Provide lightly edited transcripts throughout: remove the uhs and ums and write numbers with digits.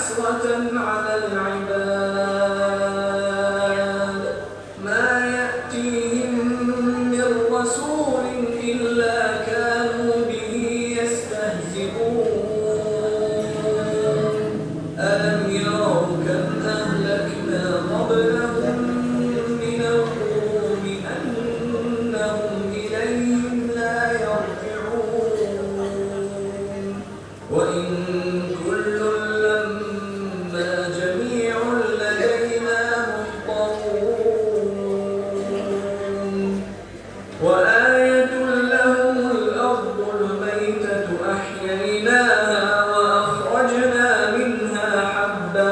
حسرة على العباد ما يأتيهم من رسول إلا كانوا به يستهزئون ألم يروا كم أهلكنا قبلهم من القرون أنهم إليهم لا يرجعون وإن كل لما جميع لدينا محضرون وآية لهم الأرض الميتة أحييناها وأخرجنا منها حبا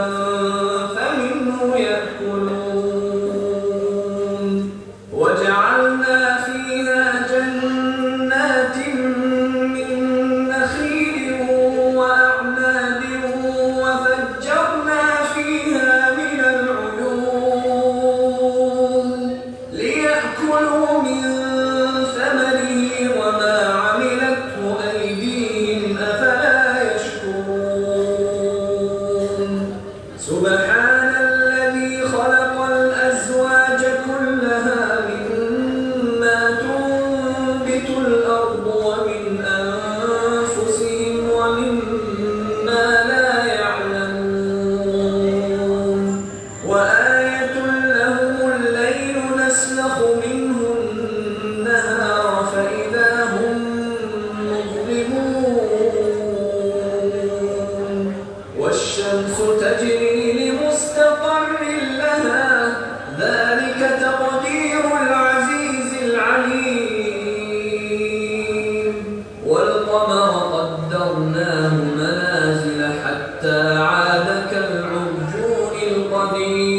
فمنه يأكلون وجعلنا فيها جنات من نخيل وأعناب وفجرنا فيها من العيون ليأكلوا من ثمره وما عملته أيديهم أفلا يشكرون سبحان الذي خلق الأزواج كلها مما تنبت الأرض ومن أنفسهم ومما لا يعلمون وآية لهم الليل نسلخ منه النهار فإذا هم مظلمون والشمس تجري لمستقر لها ذلك تقدير العزيز العليم والقمر قدرناه منازل حتى عاد كالعرجون القديم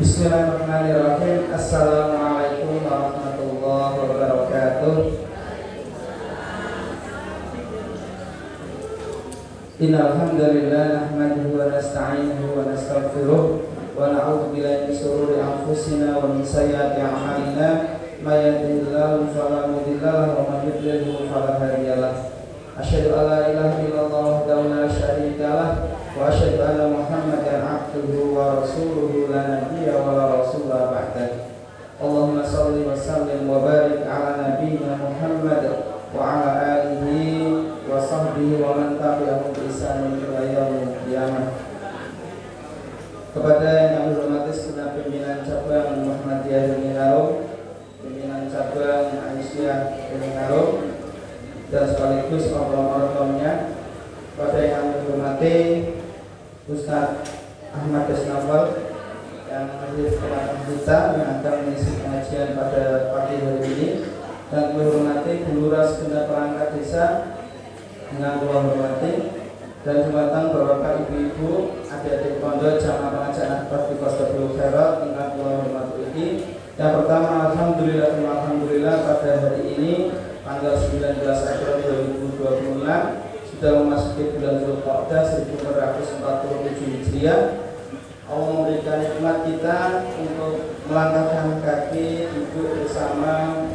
Bismillahirrahmanirrahim. Assalamualaikum warahmatullahi wabarakatuh. Innal hamdalillah nahmaduhu wa nasta'inuhu wa nastaghfiruh wa na'udzu billahi min shururi anfusina wa min sayyiati a'malina may yahdihillahu fala mudilla lahu wa may yudlil fala hadiya lahu. Asyhadu an la ilaha illallah wahdahu la syarika lahu wa asyhadu anna Muhammadan abduhu wa rasuluhu la nabiyya wa la rasula ba'dah. Allahumma shalli wa sallim wa barik ala nabiyyina Muhammad wa ala alihi wa sahbihi wa man tabi'ahum bi ihsanin ila yaumil qiyamah. Kepada yang hormati segenap pimpinan cabang Muhammadiyah Gunung Harum, pimpinan cabang Aisyah Gunung Harum, dan sekaligus orang-orangnya, pada yang hormati Ustaz Ahmad Desnawal yang hadir kepada kita yang akan mengisi pengajian pada pagi hari ini, dan menghormati guru segenap perangkat desa dengan Allah hormati, dan jumatan bapak ibu-ibu adik-adik pondok jamaah pengajian akbar di Qasdul Khairat dengan Allah hormati ini. Yang pertama, alhamdulillah pada hari ini tanggal 19 April 2026 sudah memasuki bulan Zulqa'dah 1447 Hijriah. Allah memberikan nikmat kita untuk melangkahkan kaki duduk bersama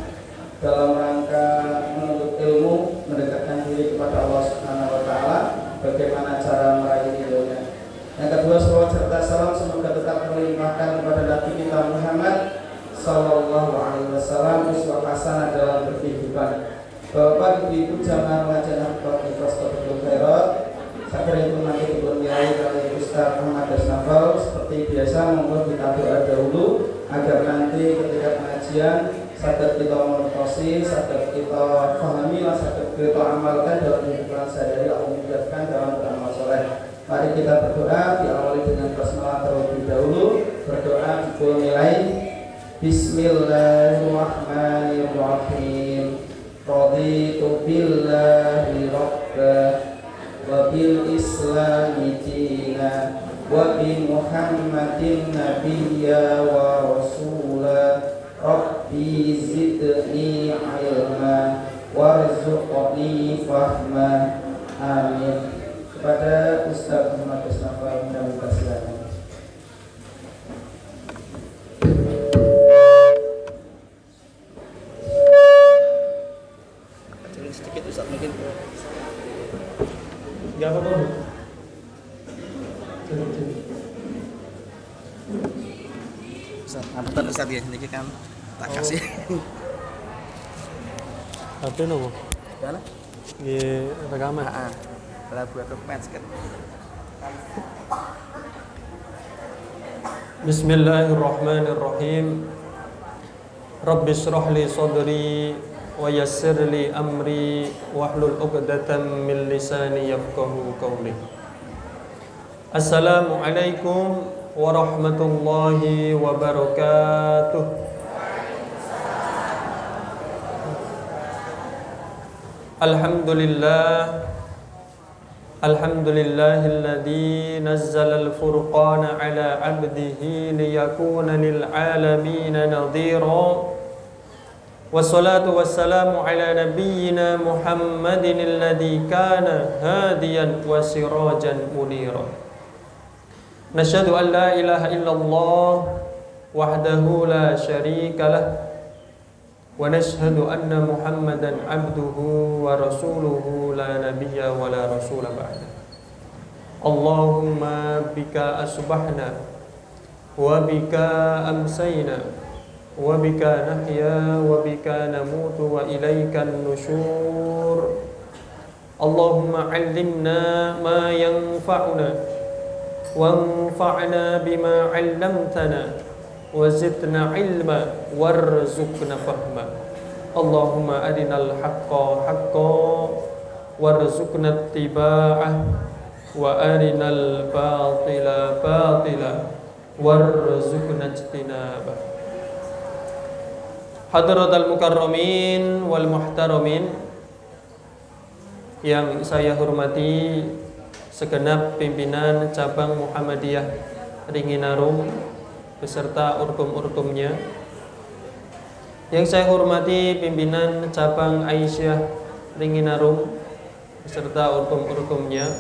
dalam rangka menuntut ilmu, mendekatkan diri kepada Allah Subhanahu wa taala. Bagaimana cara meraih ridhonya? Yang kedua, salawat serta salam semoga tetap terlimpahkan kepada kepada Nabi kita Muhammad Sallallahu Alaihi Wasallam uswah hasanah dalam berkehidupan. Bapak Ibu jamaah pengajian Al-Fatihah Khairat, sakira itu nanti diberkahi oleh Ustaz Ahmad Dasnafal. Seperti biasa, mohon kita doa dahulu agar nanti ketika pengajian saged kita mengerti, saged kita pahami, saged kita amalkan dalam kehidupan sehari-hari, Allah mudahkan dalam beramal soleh. Mari kita berdoa, diawali dengan basmalah terlebih dahulu. Berdoa dimulai. Bismillahirrahmanirrahim. Raditu billahi rabba wa bil islami dina wa bi Muhammadin nabiyya wa rasula. Rabbi zidni ilma warzuqni fahma. Amin. Kepada Ustaz Muhammad Dasnafal dan silakan. Sedikit Ustaz mungkin. Enggak apa-apa. Ustaz, ngapunten Ustaz ya, niki kan tak kasih. Tapi nopo? Mana? Nggih rekaman. Heeh. Lagu dokumen sekat. Bismillahirrahmanirrahim. Rabbi shrah li sadri wa yassir li amri wahlul 'uqdatam min lisani yafqahu qawli. Assalamualaikum warahmatullahi wabarakatuh. Alhamdulillahilladzi nazzalal furqana ala 'abdihi liyakuna lil 'alamina nadhira. Wassalatu wassalamu ala nabiyyina Muhammadin alladzi kana hadiyan wa sirajan munira. Nasyhadu an la ilaha illallah wahdahu la syarika lah wa nashhadu anna Muhammadan abduhu wa rasuluhu la nabiyya wa la rasula ba'da. Allahumma bika asbahna wa bika amsayna wa bika nahya wa bika namutu wa ilaikan nusyur. Allahumma 'allimna ma yanfa'una wanfa'na bima 'allamtana wa zidna ilma warzuqna fahma. Allahumma arinal haqqa haqqan warzuqna ittiba'ah wa arinal batila batila warzuqna ijtinabah. Hadratal mukarramin wal muhtaramin, yang saya hormati segenap pimpinan cabang Muhammadiyah Ringinarum beserta urkum-urkumnya. Yang saya hormati pimpinan cabang Aisyah Ringinarum beserta urkum-urkumnya.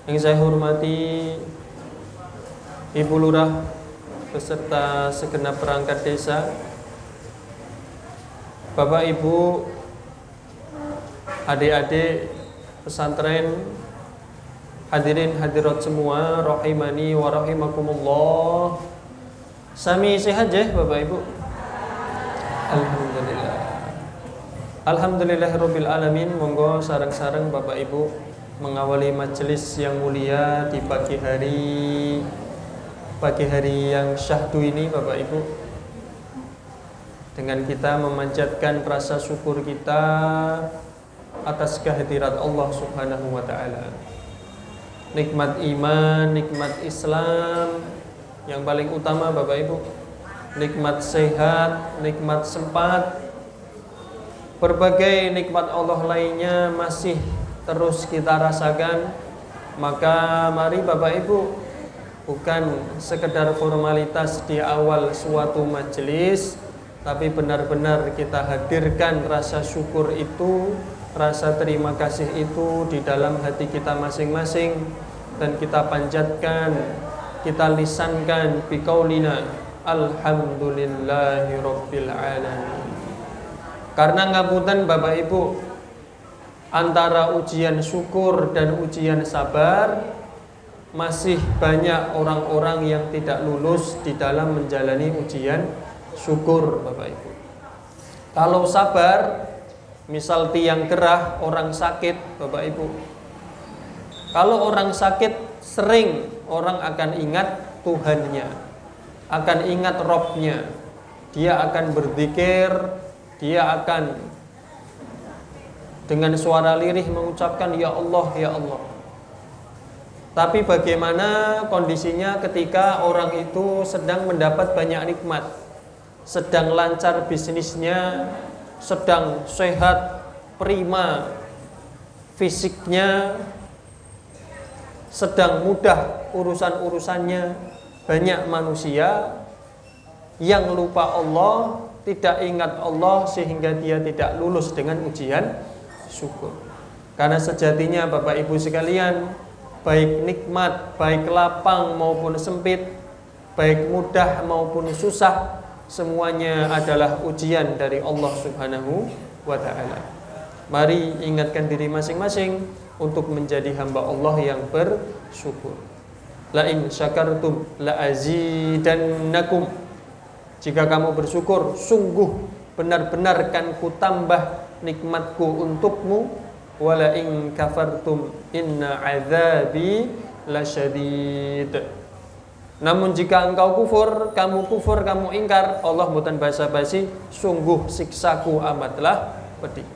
Yang saya hormati Ibu Lurah beserta segenap perangkat desa, Bapak Ibu, adik-adik pesantren, hadirin hadirat semua, rahimani wa rahimakumullah. Sami sehat ya Bapak Ibu? Alhamdulillah. Alhamdulillahirabbil alamin. Monggo sareng-sareng Bapak Ibu mengawali majelis yang mulia di pagi hari yang syahdu ini Bapak Ibu, dengan kita memanjatkan rasa syukur kita atas kehadirat Allah Subhanahu wa taala. Nikmat iman, nikmat Islam, yang paling utama Bapak Ibu, nikmat sehat, nikmat sempat, berbagai nikmat Allah lainnya masih terus kita rasakan. Maka mari Bapak Ibu, bukan sekedar formalitas di awal suatu majelis, tapi benar-benar kita hadirkan rasa syukur itu, rasa terima kasih itu di dalam hati kita masing-masing, dan kita panjatkan, kita lisankan biqaulina alhamdulillahi rabbil alamin. Karena ngapunten Bapak Ibu, antara ujian syukur dan ujian sabar masih banyak orang-orang yang tidak lulus di dalam menjalani ujian syukur, Bapak Ibu. Kalau sabar, misal tiang gerah, orang sakit, Bapak Ibu. Kalau orang sakit, sering orang akan ingat Tuhannya, akan ingat Robnya. Dia akan berzikir, dia akan dengan suara lirih mengucapkan ya Allah, ya Allah. Tapi bagaimana kondisinya ketika orang itu sedang mendapat banyak nikmat, sedang lancar bisnisnya, sedang sehat, prima fisiknya, sedang mudah urusan-urusannya. Banyak manusia yang lupa Allah, tidak ingat Allah, sehingga dia tidak lulus dengan ujian syukur. Karena sejatinya Bapak Ibu sekalian, baik nikmat, baik lapang maupun sempit, baik mudah maupun susah, semuanya adalah ujian dari Allah Subhanahu wa ta'ala. Mari ingatkan diri masing-masing untuk menjadi hamba Allah yang bersyukur. La in syakartum la azidannakum. Jika kamu bersyukur, sungguh benar-benar kan ku tambah nikmatku untukmu. Wala in kafartum inna azabi lasyadid. Namun jika engkau kufur, kamu ingkar, Allah mboten basa-basi, sungguh siksaku amatlah pedih.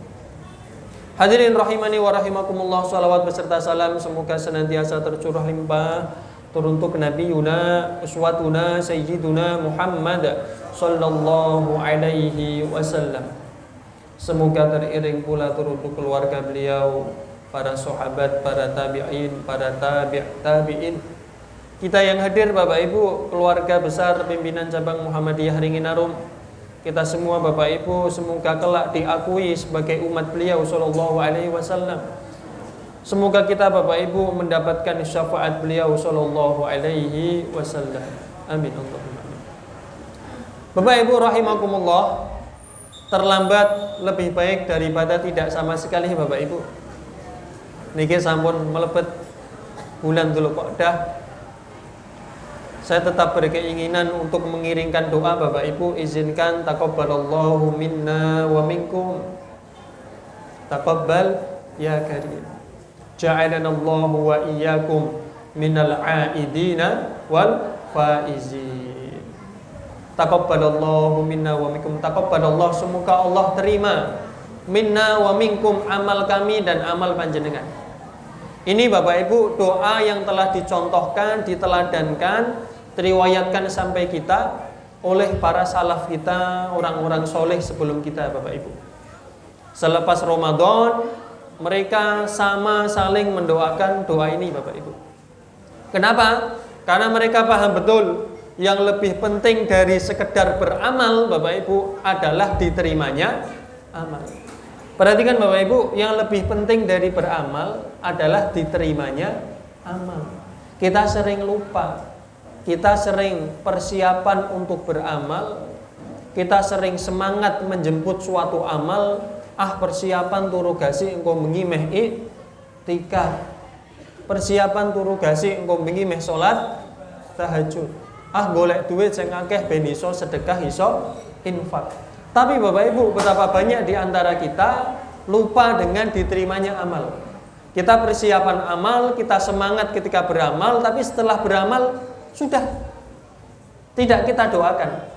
Hadirin rahimani wa rahimakumullah, salawat beserta salam semoga senantiasa tercurah limpah teruntuk Nabi Yuna uswatuna sayyiduna Muhammad sallallahu alaihi wasallam. Semoga teriring pula teruntuk keluarga beliau, para sahabat, para tabi'in, para tabi'in. Kita yang hadir Bapak Ibu, keluarga besar pimpinan cabang Muhammadiyah Ringinarum, kita semua Bapak Ibu semoga kelak diakui sebagai umat beliau sallallahu alaihi wasallam. Semoga kita Bapak Ibu mendapatkan syafaat beliau sallallahu alaihi wasallam. Amin Allahumma amin. Bapak Ibu rahimakumullah, terlambat lebih baik daripada tidak sama sekali Bapak Ibu. Niki sampun melebet bulan Dzulqa'dah. Saya tetap berkeinginan untuk mengiringkan doa Bapak Ibu. Izinkan taqabbalallahu minna wa minkum. Taqabbal ya karim. Ja'alanallahu wa iyyakum minal aidina wal faizin. Taqabbalallahu minna wa minkum. Taqabbalallahu, semoga Allah terima minna wa minkum, amal kami dan amal panjenengan. Ini Bapak Ibu doa yang telah dicontohkan, diteladankan, diriwayatkan sampai kita oleh para salaf kita, orang-orang soleh sebelum kita Bapak Ibu. Selepas Ramadan mereka sama saling mendoakan doa ini Bapak Ibu. Kenapa? Karena mereka paham betul yang lebih penting dari sekedar beramal Bapak Ibu adalah diterimanya amal. Perhatikan Bapak Ibu, yang lebih penting dari beramal adalah diterimanya amal. Kita sering lupa, kita sering persiapan untuk beramal, kita sering semangat menjemput suatu amal. Persiapan turu gasi engko bengi meh iktikaf. Persiapan turu gasi engko bengi meh salat tahajud. Golek duit sing akeh ben iso sedekah, iso infak. Tapi Bapak Ibu, betapa banyak di antara kita lupa dengan diterimanya amal. Kita persiapan amal, kita semangat ketika beramal, tapi setelah beramal sudah tidak kita doakan,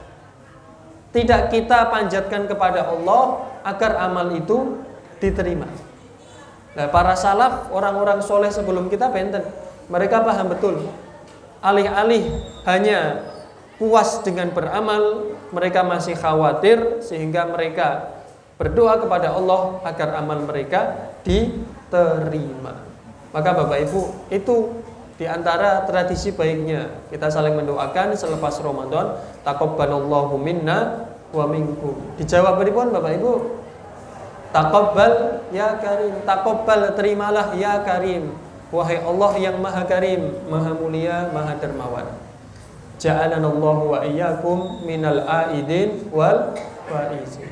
tidak kita panjatkan kepada Allah agar amal itu diterima. Nah, para salaf, orang-orang soleh sebelum kita benten, mereka paham betul. Alih-alih hanya puas dengan beramal, mereka masih khawatir, sehingga mereka berdoa kepada Allah agar amal mereka diterima. Maka Bapak Ibu, itu diantara tradisi baiknya kita saling mendoakan selepas Ramadan. Taqabbalallahu minna wa minkum. Dijawab pripun Bapak Ibu? Taqabbal ya karim. Taqabbal, terimalah ya karim. Wahai Allah yang maha karim, maha mulia, maha dermawan. Ja'alanallahu wa iyyakum minal aidin wal faizin.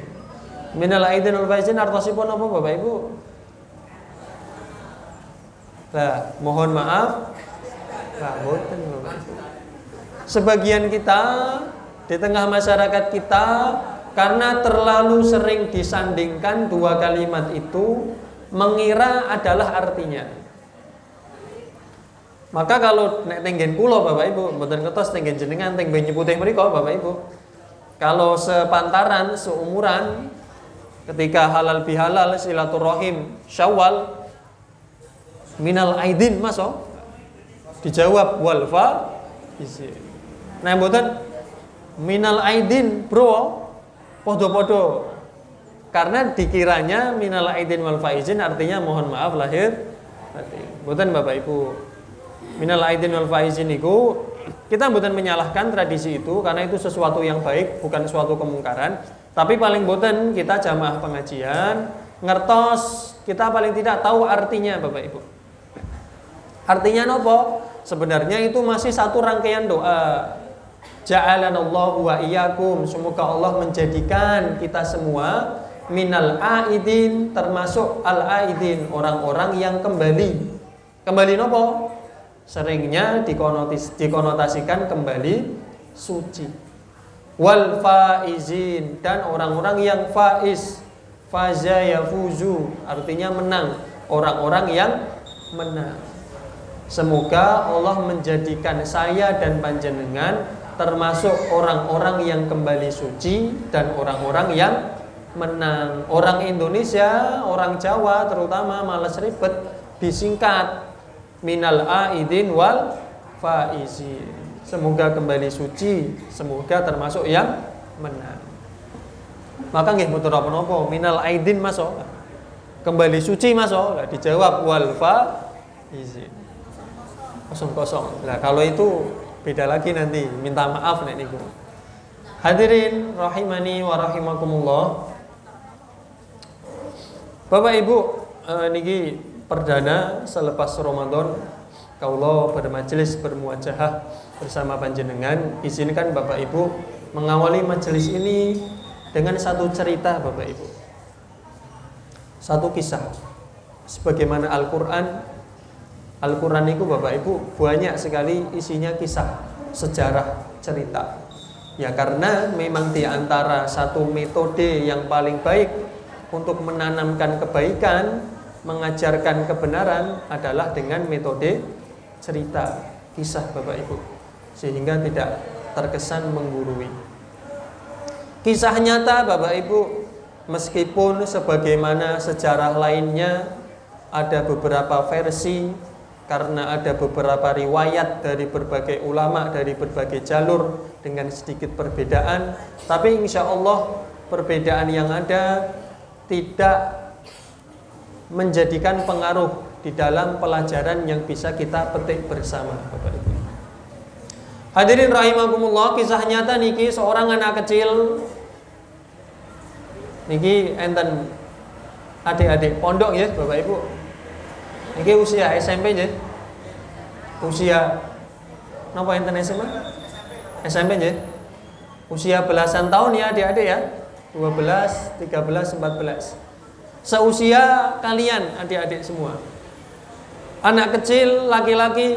Minal aidin wal faizin artosipun apa Bapak Ibu? Nah, mohon maaf, Nah, boten Bapak Ibu. Sebagian kita di tengah masyarakat kita karena terlalu sering disandingkan dua kalimat itu mengira adalah artinya. Maka kalau nek tenggen kula Bapak Ibu, mboten ngertos tenggen jenengan teng Banyu Putih mriku Bapak Ibu. Kalau sepantaran, seumuran ketika halal bihalal silaturahim Syawal minal aidin Mas dijawab wal fa izin. Nah mboten minal aidin bro podo-podo. Karena dikiranya minal aidin wal faizin artinya mohon maaf lahir batin. Mboten Bapak Ibu. Minal aidin wal faizin niku kita mboten menyalahkan tradisi itu karena itu sesuatu yang baik, bukan suatu kemungkaran. Tapi paling mboten kita jamaah pengajian ngertos, kita paling tidak tahu artinya Bapak Ibu. Artinya nopo? Sebenarnya itu masih satu rangkaian doa. Ja'alanallahu wa iyyakum, semoga Allah menjadikan kita semua minal aidin, termasuk al aidin, orang-orang yang kembali. Kembali nopo? Seringnya dikonotasikan kembali suci. Wal faizin, dan orang-orang yang faiz. Faza yafuzu, artinya menang, orang-orang yang menang. Semoga Allah menjadikan saya dan panjenengan termasuk orang-orang yang kembali suci dan orang-orang yang menang. Orang Indonesia, orang Jawa terutama malas ribet, disingkat minal aidin wal faizin. Semoga kembali suci, semoga termasuk yang menang. Maka nggih mboten napa-napa minal aidin Mas. Kembali suci Mas. Dijawab wal faizin. Kosong-kosong. Nah, kalau itu beda lagi nanti, minta maaf nek niku. Hadirin rahimani wa rahimakumullah. Bapak Ibu, niki perdana selepas Ramadan kaula bermajelis bermuajahah bersama panjenengan. Izinkan Bapak Ibu mengawali majelis ini dengan satu cerita Bapak Ibu. Satu kisah. Sebagaimana Al-Quran itu Bapak Ibu banyak sekali isinya kisah, sejarah, cerita. Ya karena memang di antara satu metode yang paling baik untuk menanamkan kebaikan, mengajarkan kebenaran adalah dengan metode cerita, kisah Bapak Ibu. Sehingga tidak terkesan menggurui. Kisah nyata Bapak Ibu, meskipun sebagaimana sejarah lainnya ada beberapa versi, karena ada beberapa riwayat dari berbagai ulama, dari berbagai jalur dengan sedikit perbedaan, tapi insya Allah perbedaan yang ada tidak menjadikan pengaruh di dalam pelajaran yang bisa kita petik bersama Bapak Ibu. Hadirin rahimakumullah, kisah nyata niki seorang anak kecil niki enten adik-adik pondok ya Bapak Ibu. Niki usia SMP nggih. Usia napa enten SMA? SMP nggih. Usia belasan tahun ya adik-adik ya. 12, 13, 14. Seusia kalian adik-adik semua. Anak kecil laki-laki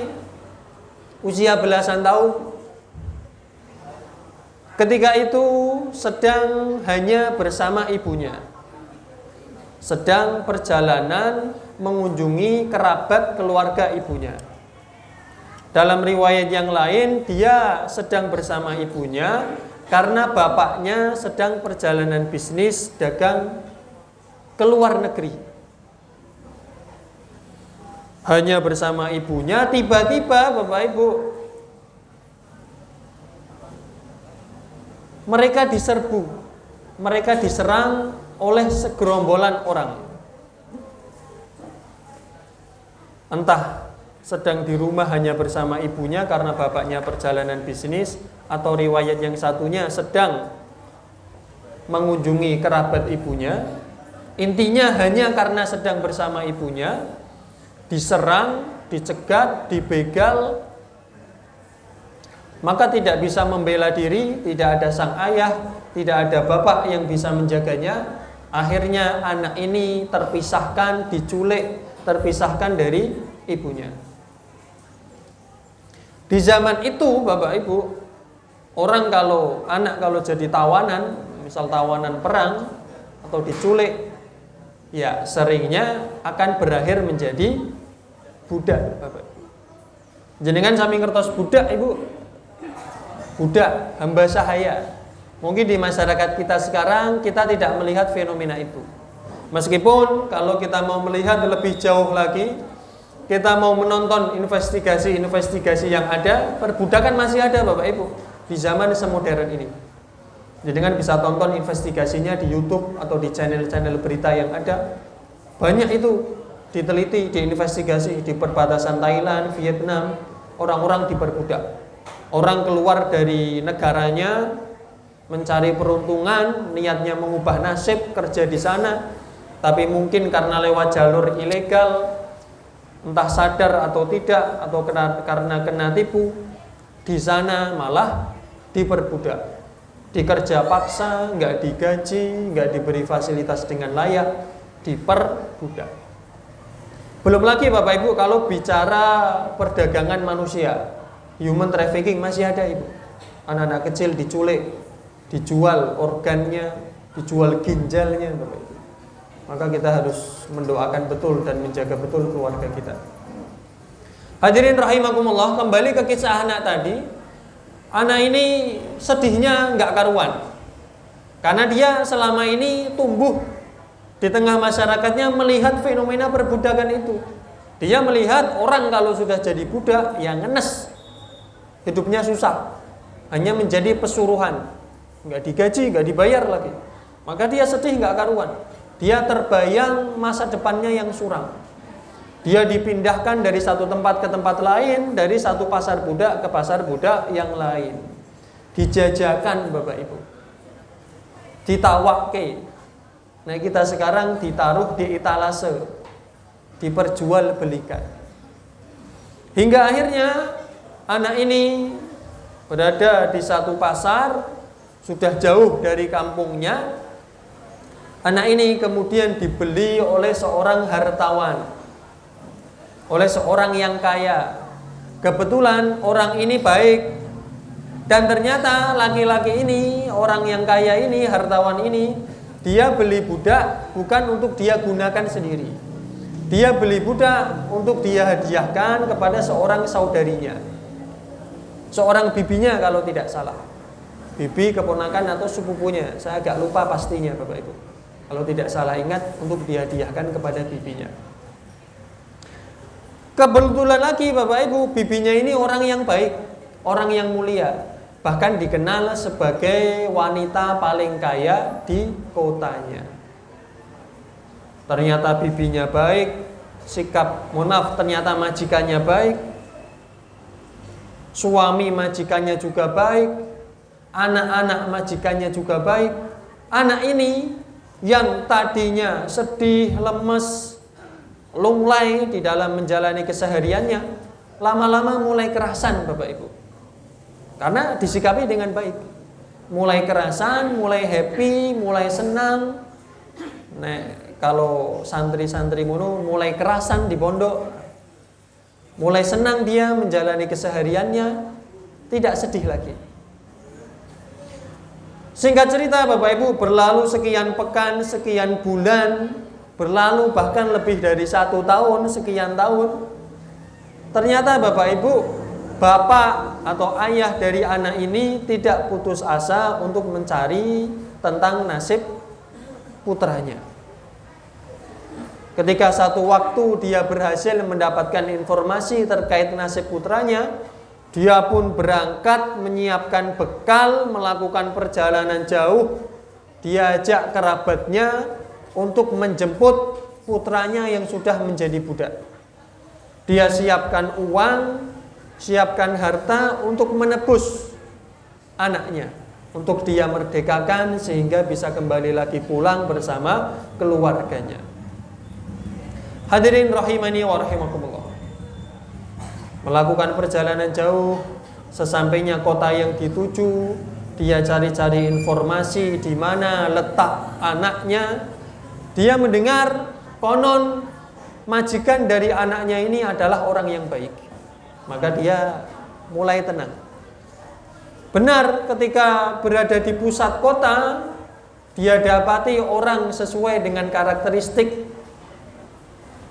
usia belasan tahun. Ketika itu sedang hanya bersama ibunya. Sedang perjalanan mengunjungi kerabat keluarga ibunya. Dalam riwayat yang lain, dia sedang bersama ibunya karena bapaknya sedang perjalanan bisnis dagang ke luar negeri. Hanya bersama ibunya, tiba-tiba Bapak Ibu, mereka diserbu, mereka diserang oleh segerombolan orang. Entah sedang di rumah hanya bersama ibunya karena bapaknya perjalanan bisnis, atau riwayat yang satunya sedang mengunjungi kerabat ibunya. Intinya hanya karena sedang bersama ibunya, diserang, dicegat, dibegal, maka tidak bisa membela diri, tidak ada sang ayah, tidak ada bapak yang bisa menjaganya. Akhirnya anak ini terpisahkan, diculik, terpisahkan dari ibunya. Di zaman itu Bapak Ibu, anak kalau jadi tawanan, misal tawanan perang atau diculik, ya seringnya akan berakhir menjadi budak Bapak Ibu. Jenengan sami ngertos budak Ibu? Budak, hamba sahaya. Mungkin di masyarakat kita sekarang kita tidak melihat fenomena itu. Meskipun kalau kita mau melihat lebih jauh lagi, kita mau menonton investigasi-investigasi yang ada, perbudakan masih ada Bapak Ibu di zaman semodern ini. Jadi kan bisa tonton investigasinya di YouTube atau di channel-channel berita yang ada. Banyak itu diteliti, diinvestigasi di perbatasan Thailand, Vietnam, orang-orang diperbudak. Orang keluar dari negaranya mencari peruntungan, niatnya mengubah nasib, kerja di sana, tapi mungkin karena lewat jalur ilegal, entah sadar atau tidak, atau karena kena tipu, di sana malah diperbudak, dikerja paksa, nggak digaji, nggak diberi fasilitas dengan layak, diperbudak. Belum lagi Bapak Ibu kalau bicara perdagangan manusia, human trafficking masih ada Ibu. Anak-anak kecil diculik, dijual organnya, dijual ginjalnya Bapak Ibu. Maka kita harus mendoakan betul dan menjaga betul keluarga kita. Hadirin rahimakumullah, kembali ke kisah anak tadi. Anak ini sedihnya nggak karuan, karena dia selama ini tumbuh di tengah masyarakatnya melihat fenomena perbudakan itu. Dia melihat orang kalau sudah jadi budak yang ngenes, hidupnya susah, hanya menjadi pesuruhan, nggak digaji, nggak dibayar lagi. Maka dia sedih nggak karuan. Dia terbayang masa depannya yang suram. Dia dipindahkan dari satu tempat ke tempat lain, dari satu pasar budak ke pasar budak yang lain. Dijajakan Bapak Ibu, ditawakke. Nah kita sekarang ditaruh di etalase, diperjualbelikan. Hingga akhirnya anak ini berada di satu pasar, sudah jauh dari kampungnya. Anak ini kemudian dibeli oleh seorang hartawan, oleh seorang yang kaya. Kebetulan orang ini baik, dan ternyata laki-laki ini, orang yang kaya ini, hartawan ini, dia beli budak bukan untuk dia gunakan sendiri. Dia beli budak untuk dia hadiahkan kepada seorang saudarinya, seorang bibinya kalau tidak salah. Bibi, keponakan atau sepupunya, saya agak lupa pastinya Bapak Ibu. Kalau tidak salah ingat, untuk dihadiahkan kepada bibinya. Kebetulan lagi Bapak Ibu, bibinya ini orang yang baik, orang yang mulia, bahkan dikenal sebagai wanita paling kaya di kotanya. Ternyata bibinya baik, ternyata majikannya baik, suami majikannya juga baik, anak-anak majikannya juga baik. Anak ini yang tadinya sedih, lemes, lunglai di dalam menjalani kesehariannya, lama-lama mulai kerasan Bapak Ibu, karena disikapi dengan baik. Mulai kerasan, mulai happy, mulai senang. Nah, kalau santri-santri ngono mulai kerasan di pondok, mulai senang dia menjalani kesehariannya, tidak sedih lagi. Singkat cerita Bapak Ibu, berlalu sekian pekan, sekian bulan, berlalu bahkan lebih dari 1 tahun, sekian tahun. Ternyata Bapak Ibu, bapak atau ayah dari anak ini tidak putus asa untuk mencari tentang nasib putranya. Ketika satu waktu dia berhasil mendapatkan informasi terkait nasib putranya, dia pun berangkat menyiapkan bekal, melakukan perjalanan jauh, diajak kerabatnya untuk menjemput putranya yang sudah menjadi budak. Dia siapkan uang, siapkan harta untuk menebus anaknya, untuk dia merdekakan sehingga bisa kembali lagi pulang bersama keluarganya. Hadirin rahimani wa rahimakumullah. Melakukan perjalanan jauh, sesampainya kota yang dituju, dia cari-cari informasi di mana letak anaknya. Dia mendengar konon majikan dari anaknya ini adalah orang yang baik. Maka dia mulai tenang. Benar, ketika berada di pusat kota, dia dapati orang sesuai dengan karakteristik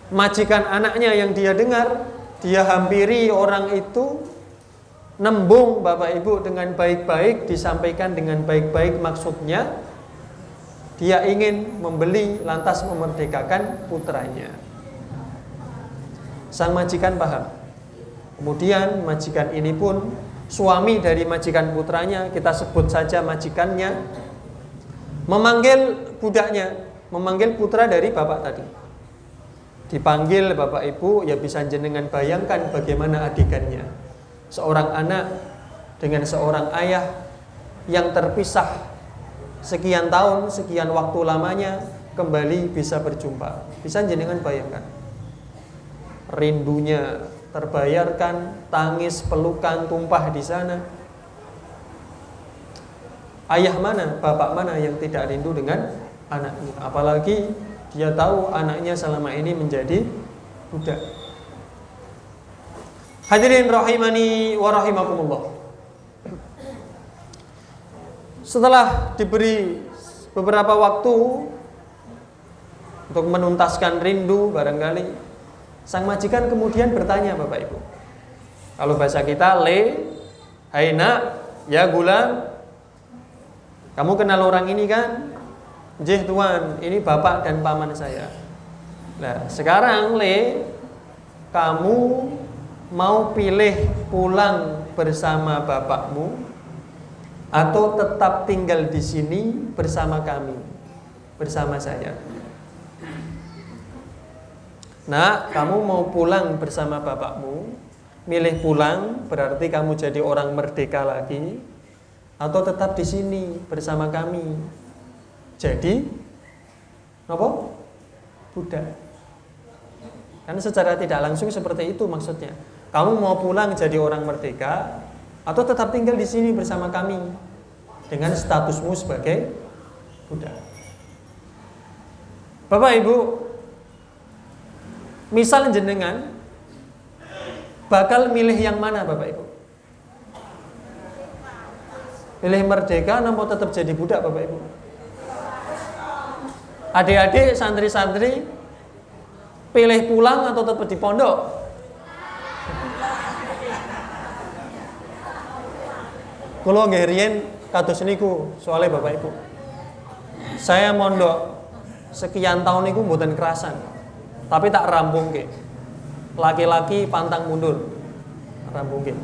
majikan anaknya yang dia dengar, dia hampiri orang itu, nembung Bapak Ibu dengan baik-baik, disampaikan dengan baik-baik maksudnya, dia ingin membeli lantas memerdekakan putranya. Sang majikan paham. Kemudian majikan ini pun, suami dari majikan putranya, kita sebut saja majikannya, memanggil budaknya, memanggil putra dari bapak tadi. Dipanggil Bapak Ibu, ya bisa jenengan bayangkan bagaimana adegannya. Seorang anak dengan seorang ayah yang terpisah sekian tahun, sekian waktu lamanya, kembali bisa berjumpa. Bisa jenengan bayangkan. Rindunya terbayarkan, tangis, pelukan tumpah di sana. Ayah mana, bapak mana yang tidak rindu dengan anaknya? Apalagi dia tahu anaknya selama ini menjadi budak. Hadirin rahimani wa rahimakumullah. Setelah diberi beberapa waktu untuk menuntaskan rindu barangkali, sang majikan kemudian bertanya Bapak Ibu. Kalau bahasa kita, hai nak, ya gulam, kamu kenal orang ini kan? Jih tuan, ini bapak dan paman saya. Nah sekarang kamu mau pilih pulang bersama bapakmu atau tetap tinggal di sini bersama kami, bersama saya? Nah, kamu mau pulang bersama bapakmu, milih pulang berarti kamu jadi orang merdeka lagi, atau tetap di sini bersama kami, jadi apa? Budak. Karena secara tidak langsung seperti itu maksudnya. Kamu mau pulang jadi orang merdeka atau tetap tinggal di sini bersama kami dengan statusmu sebagai budak. Bapak Ibu, misal jenengan bakal milih yang mana Bapak Ibu? Pilih merdeka atau tetap jadi budak Bapak Ibu? Adik-adik, santri-santri, pilih pulang atau tetap di pondok? Kalau ngerian kados niku soalnya Bapak Ibu, saya mondok sekian tahun niku mboten kerasan, tapi tak rampung ke. Laki-laki pantang mundur, rampung ke.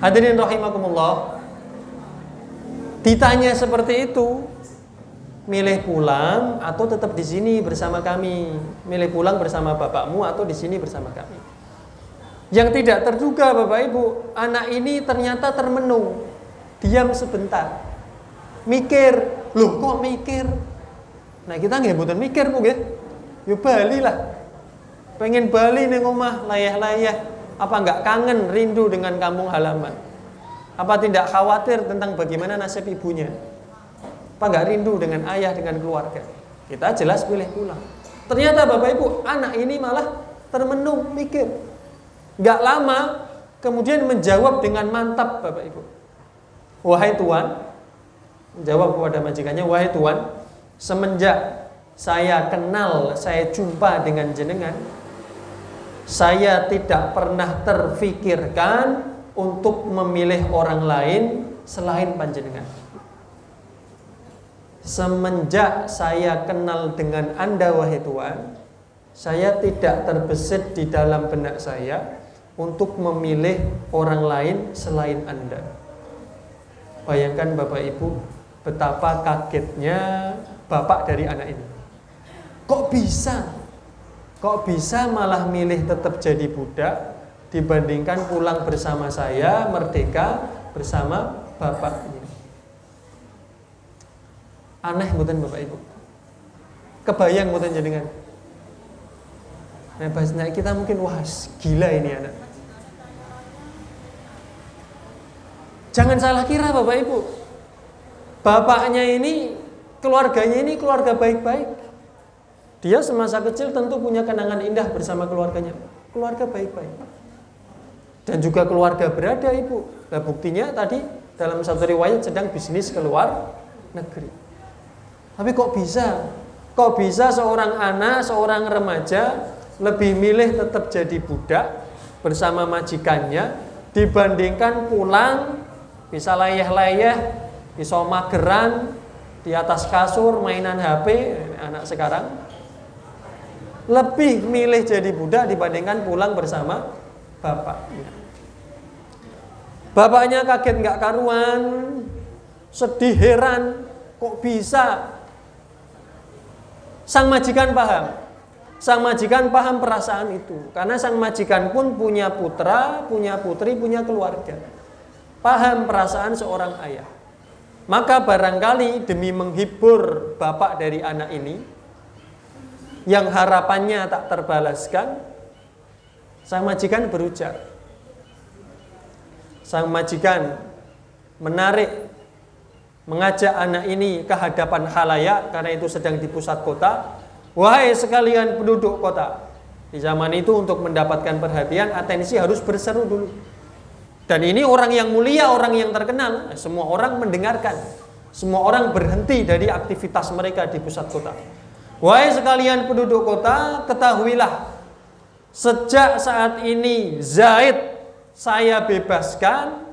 Hadirin rahimakumullah, ditanya seperti itu, milih pulang atau tetap di sini bersama kami? Milih pulang bersama bapakmu atau di sini bersama kami? Yang tidak terduga Bapak Ibu, anak ini ternyata termenung, diam sebentar, mikir. Loh kok mikir? Nah kita nggak mboten mikir mungkin, yo bali lah, pengen bali ning omah layah-layah. Apa nggak kangen, rindu dengan kampung halaman? Apa tidak khawatir tentang bagaimana nasib ibunya? Apa nggak rindu dengan ayah, dengan keluarga? Kita jelas pilih pulang. Ternyata Bapak Ibu, anak ini malah termenung, mikir. Nggak lama, kemudian menjawab dengan mantap Bapak Ibu. Wahai Tuan, menjawab kepada majikannya, wahai Tuan, semenjak saya kenal, saya jumpa dengan jenengan, saya tidak pernah terfikirkan untuk memilih orang lain selain panjenengan. Semenjak saya kenal dengan Anda wahai Tuhan, saya tidak terbesit di dalam benak saya untuk memilih orang lain selain Anda. Bayangkan Bapak Ibu, betapa kagetnya bapak dari anak ini. Kok bisa malah milih tetap jadi budak dibandingkan pulang bersama saya, merdeka bersama bapak ini? Aneh mboten Bapak Ibu? Kebayang mboten jenengan? Nah, bahasanya kita mungkin wah gila ini anak. Jangan salah kira Bapak Ibu, bapaknya ini, keluarganya ini keluarga baik-baik. Dia semasa kecil tentu punya kenangan indah bersama keluarganya, keluarga baik-baik. Dan juga keluarga berada ibu. Nah, buktinya tadi dalam satu riwayat sedang bisnis ke luar negeri. Tapi kok bisa? Kok bisa seorang anak, seorang remaja lebih milih tetap jadi budak bersama majikannya dibandingkan pulang bisa layeh-layeh, bisa mageran di atas kasur mainan HP anak sekarang. Lebih milih jadi budak dibandingkan pulang bersama bapaknya. Bapaknya kaget nggak karuan, sedih heran, kok bisa? Sang majikan paham. Sang majikan paham perasaan itu. Karena sang majikan pun punya putra, punya putri, punya keluarga. Paham perasaan seorang ayah. Maka barangkali demi menghibur bapak dari anak ini, yang harapannya tak terbalaskan, sang majikan berujar. Sang majikan mengajak anak ini ke hadapan khalayak, karena itu sedang di pusat kota. Wahai sekalian penduduk kota. Di zaman itu untuk mendapatkan perhatian, atensi harus berseru dulu. Dan ini orang yang mulia, orang yang terkenal. Semua orang mendengarkan. Semua orang berhenti dari aktivitas mereka di pusat kota. Wahai sekalian penduduk kota, ketahuilah, sejak saat ini Zaid saya bebaskan.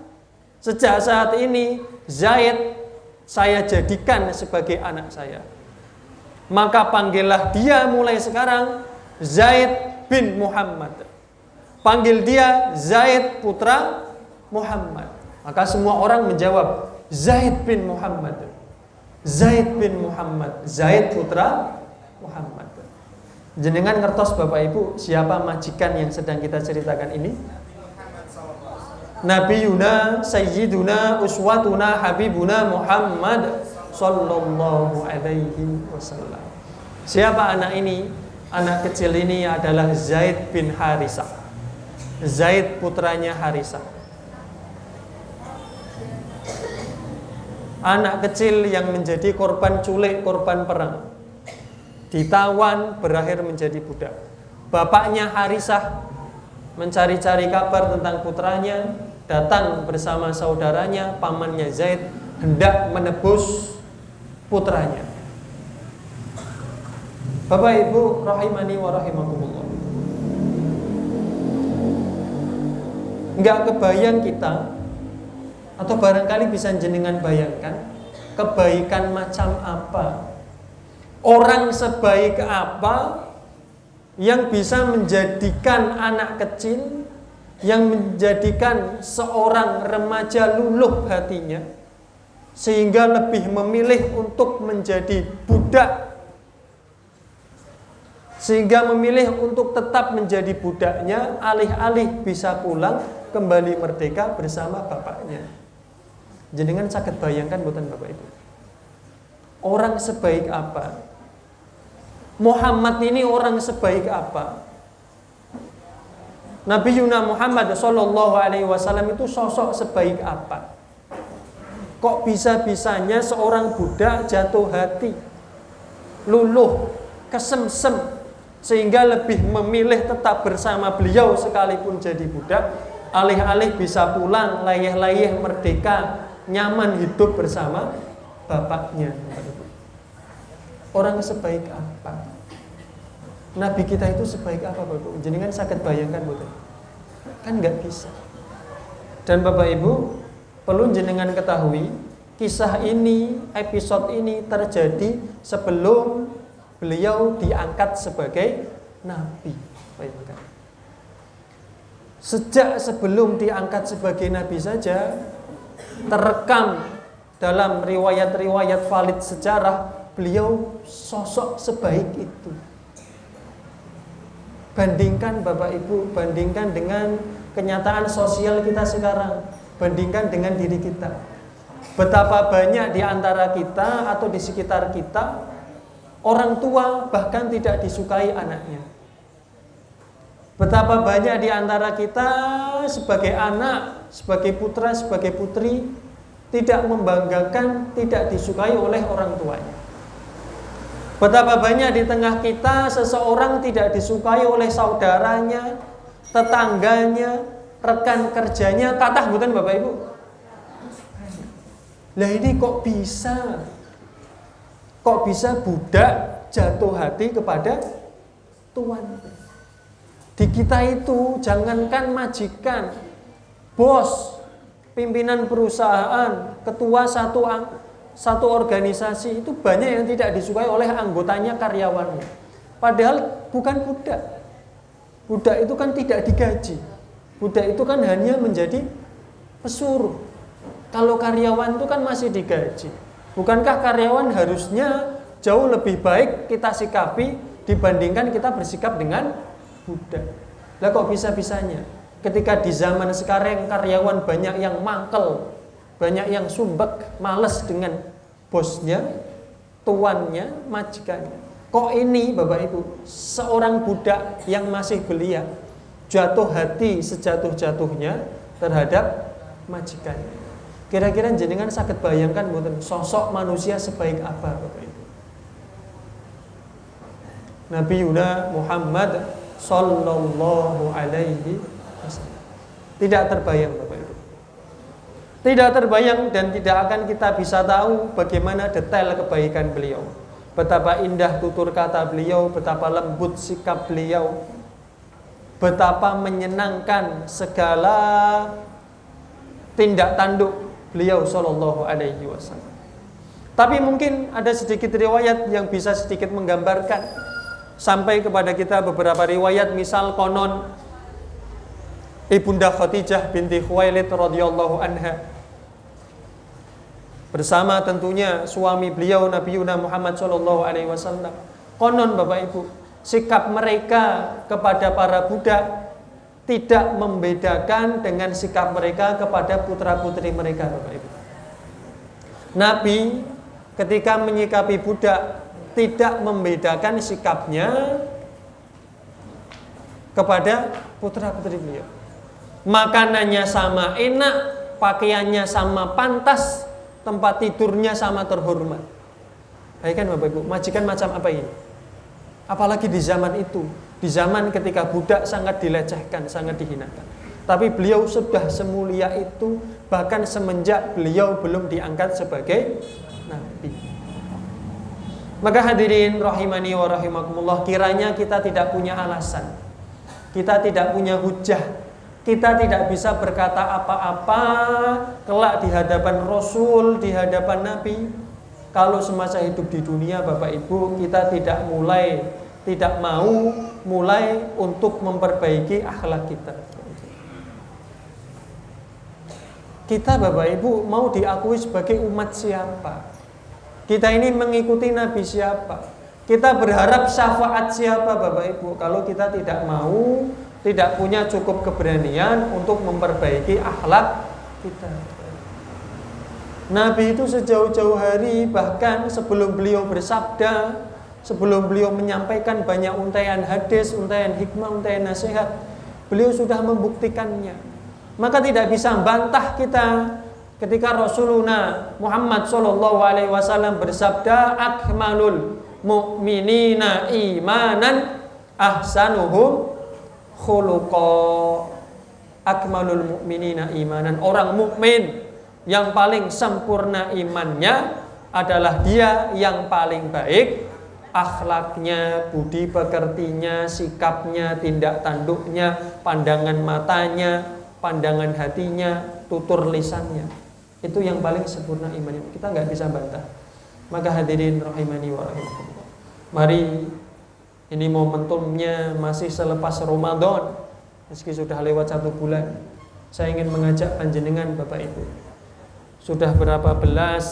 Sejak saat ini Zaid saya jadikan sebagai anak saya. Maka panggillah dia mulai sekarang Zaid bin Muhammad. Panggil dia Zaid putra Muhammad. Maka semua orang menjawab Zaid bin Muhammad. Zaid bin Muhammad. Zaid putra Muhammad. Jenengan ngertos Bapak Ibu siapa majikan yang sedang kita ceritakan ini? Nabiyuna Sayyiduna Uswatuna Habibuna Muhammad Sallallahu alaihi wasallam. Siapa anak ini? Anak kecil ini adalah Zaid bin Harisah. Zaid putranya Harisah. Anak kecil yang menjadi korban culik, korban perang, ditawan, berakhir menjadi budak. Bapaknya Harisah mencari-cari kabar tentang putranya, datang bersama saudaranya, pamannya Zaid, hendak menebus putranya. Bapak Ibu rahimani wa rahimakumullah. Enggak kebayang kita, atau barangkali bisa jenengan bayangkan, kebaikan macam apa, orang sebaik apa yang bisa menjadikan anak kecil, yang menjadikan seorang remaja luluh hatinya, sehingga lebih memilih untuk menjadi budak, sehingga memilih untuk tetap menjadi budaknya, alih-alih bisa pulang kembali merdeka bersama bapaknya. Jenengan sakit bayangkan bukan Bapak Ibu? Orang sebaik apa? Muhammad ini orang sebaik apa? Nabi Yuna Muhammad Sallallahu alaihi wasallam itu sosok sebaik apa? Kok bisa-bisanya seorang budak jatuh hati, luluh, kesemsem, sehingga lebih memilih tetap bersama beliau sekalipun jadi budak, alih-alih bisa pulang layeh-layeh merdeka, nyaman hidup bersama bapaknya. Orang sebaik apa? Nabi kita itu sebaik apa Bapak? Jenengan sakit bayangkan betul? Kan nggak bisa. Dan Bapak Ibu perlu jenengan ketahui, kisah ini, episode ini terjadi sebelum beliau diangkat sebagai Nabi. Bayangkan. Sejak sebelum diangkat sebagai Nabi saja, terekam dalam riwayat-riwayat valid sejarah, beliau sosok sebaik itu. Bandingkan Bapak Ibu, bandingkan dengan kenyataan sosial kita sekarang, bandingkan dengan diri kita. Betapa banyak di antara kita atau di sekitar kita orang tua bahkan tidak disukai anaknya. Betapa banyak di antara kita sebagai anak, sebagai putra, sebagai putri tidak membanggakan, tidak disukai oleh orang tuanya. Betapa banyak di tengah kita seseorang tidak disukai oleh saudaranya, tetangganya, rekan kerjanya kathah mboten Bapak Ibu? Lah ini kok bisa budak jatuh hati kepada tuan? Di kita itu jangankan majikan, bos, pimpinan perusahaan, ketua satu organisasi itu banyak yang tidak disukai oleh anggotanya, karyawannya. Padahal bukan budak. Budak itu kan tidak digaji. Budak itu kan hanya menjadi pesuruh. Kalau karyawan itu kan masih digaji. Bukankah karyawan harusnya jauh lebih baik kita sikapi dibandingkan kita bersikap dengan budak? Lah kok bisa-bisanya ketika di zaman sekarang karyawan banyak yang mangkel, banyak yang sumbek, males dengan bosnya, tuannya, majikannya. Kok ini Bapak Ibu, seorang budak yang masih belia jatuh hati sejatuh-jatuhnya terhadap majikannya. Kira-kira jenengan saged bayangkan mboten sosok manusia sebaik apa Bapak Ibu? Nabi Muhammad sallallahu alaihi wasallam. Tidak terbayang Bapak Ibu. Tidak terbayang dan tidak akan kita bisa tahu bagaimana detail kebaikan beliau. Betapa indah tutur kata beliau, betapa lembut sikap beliau, betapa menyenangkan segala tindak tanduk beliau sallallahu alaihi wasallam. Tapi mungkin ada sedikit riwayat yang bisa sedikit menggambarkan sampai kepada kita beberapa riwayat, misal konon Ibunda Khadijah binti Khuwailid radhiyallahu anha bersama tentunya suami beliau Nabi Muhammad sallallahu alaihi wasallam. Konon Bapak Ibu, sikap mereka kepada para budak tidak membedakan dengan sikap mereka kepada putra-putri mereka Bapak Ibu. Nabi ketika menyikapi budak tidak membedakan sikapnya kepada putra-putri beliau. Makanannya sama enak, pakaiannya sama pantas, tempat tidurnya sama terhormat. Baik kan Bapak Ibu, majikan macam apa ini? Apalagi di zaman itu, di zaman ketika budak sangat dilecehkan, sangat dihinakan. Tapi beliau sudah semulia itu, bahkan semenjak beliau belum diangkat sebagai nabi. Maka hadirin rahimani wa rahimakumullah, kiranya kita tidak punya alasan, kita tidak punya hujah, kita tidak bisa berkata apa-apa kelak di hadapan Rasul, di hadapan Nabi, kalau semasa hidup di dunia Bapak Ibu kita tidak mau mulai untuk memperbaiki akhlak kita. Kita Bapak Ibu mau diakui sebagai umat siapa? Kita ini mengikuti Nabi siapa? Kita berharap syafaat siapa Bapak Ibu? Kalau kita tidak mau, tidak punya cukup keberanian untuk memperbaiki akhlak kita. Nabi itu sejauh-jauh hari, bahkan sebelum beliau bersabda, sebelum beliau menyampaikan banyak untaian hadis, untaian hikmah, untaian nasihat, beliau sudah membuktikannya. Maka tidak bisa bantah kita ketika Rasulullah Muhammad sallallahu alaihi wasallam bersabda, akmalul mu'minina imanan ahsanuhum khuluqa. Akmalul mu'minina imanan, orang mukmin yang paling sempurna imannya adalah dia yang paling baik akhlaknya, budi pekertinya, sikapnya, tindak tanduknya, pandangan matanya, pandangan hatinya, tutur lisannya. Itu yang paling sempurna imannya. Kita nggak bisa bantah. Maka hadirin rahimani wa rahimakumullah, mari, ini momentumnya masih selepas Ramadan, meski sudah lewat 1 bulan, saya ingin mengajak panjenengan Bapak Ibu. Sudah berapa belas,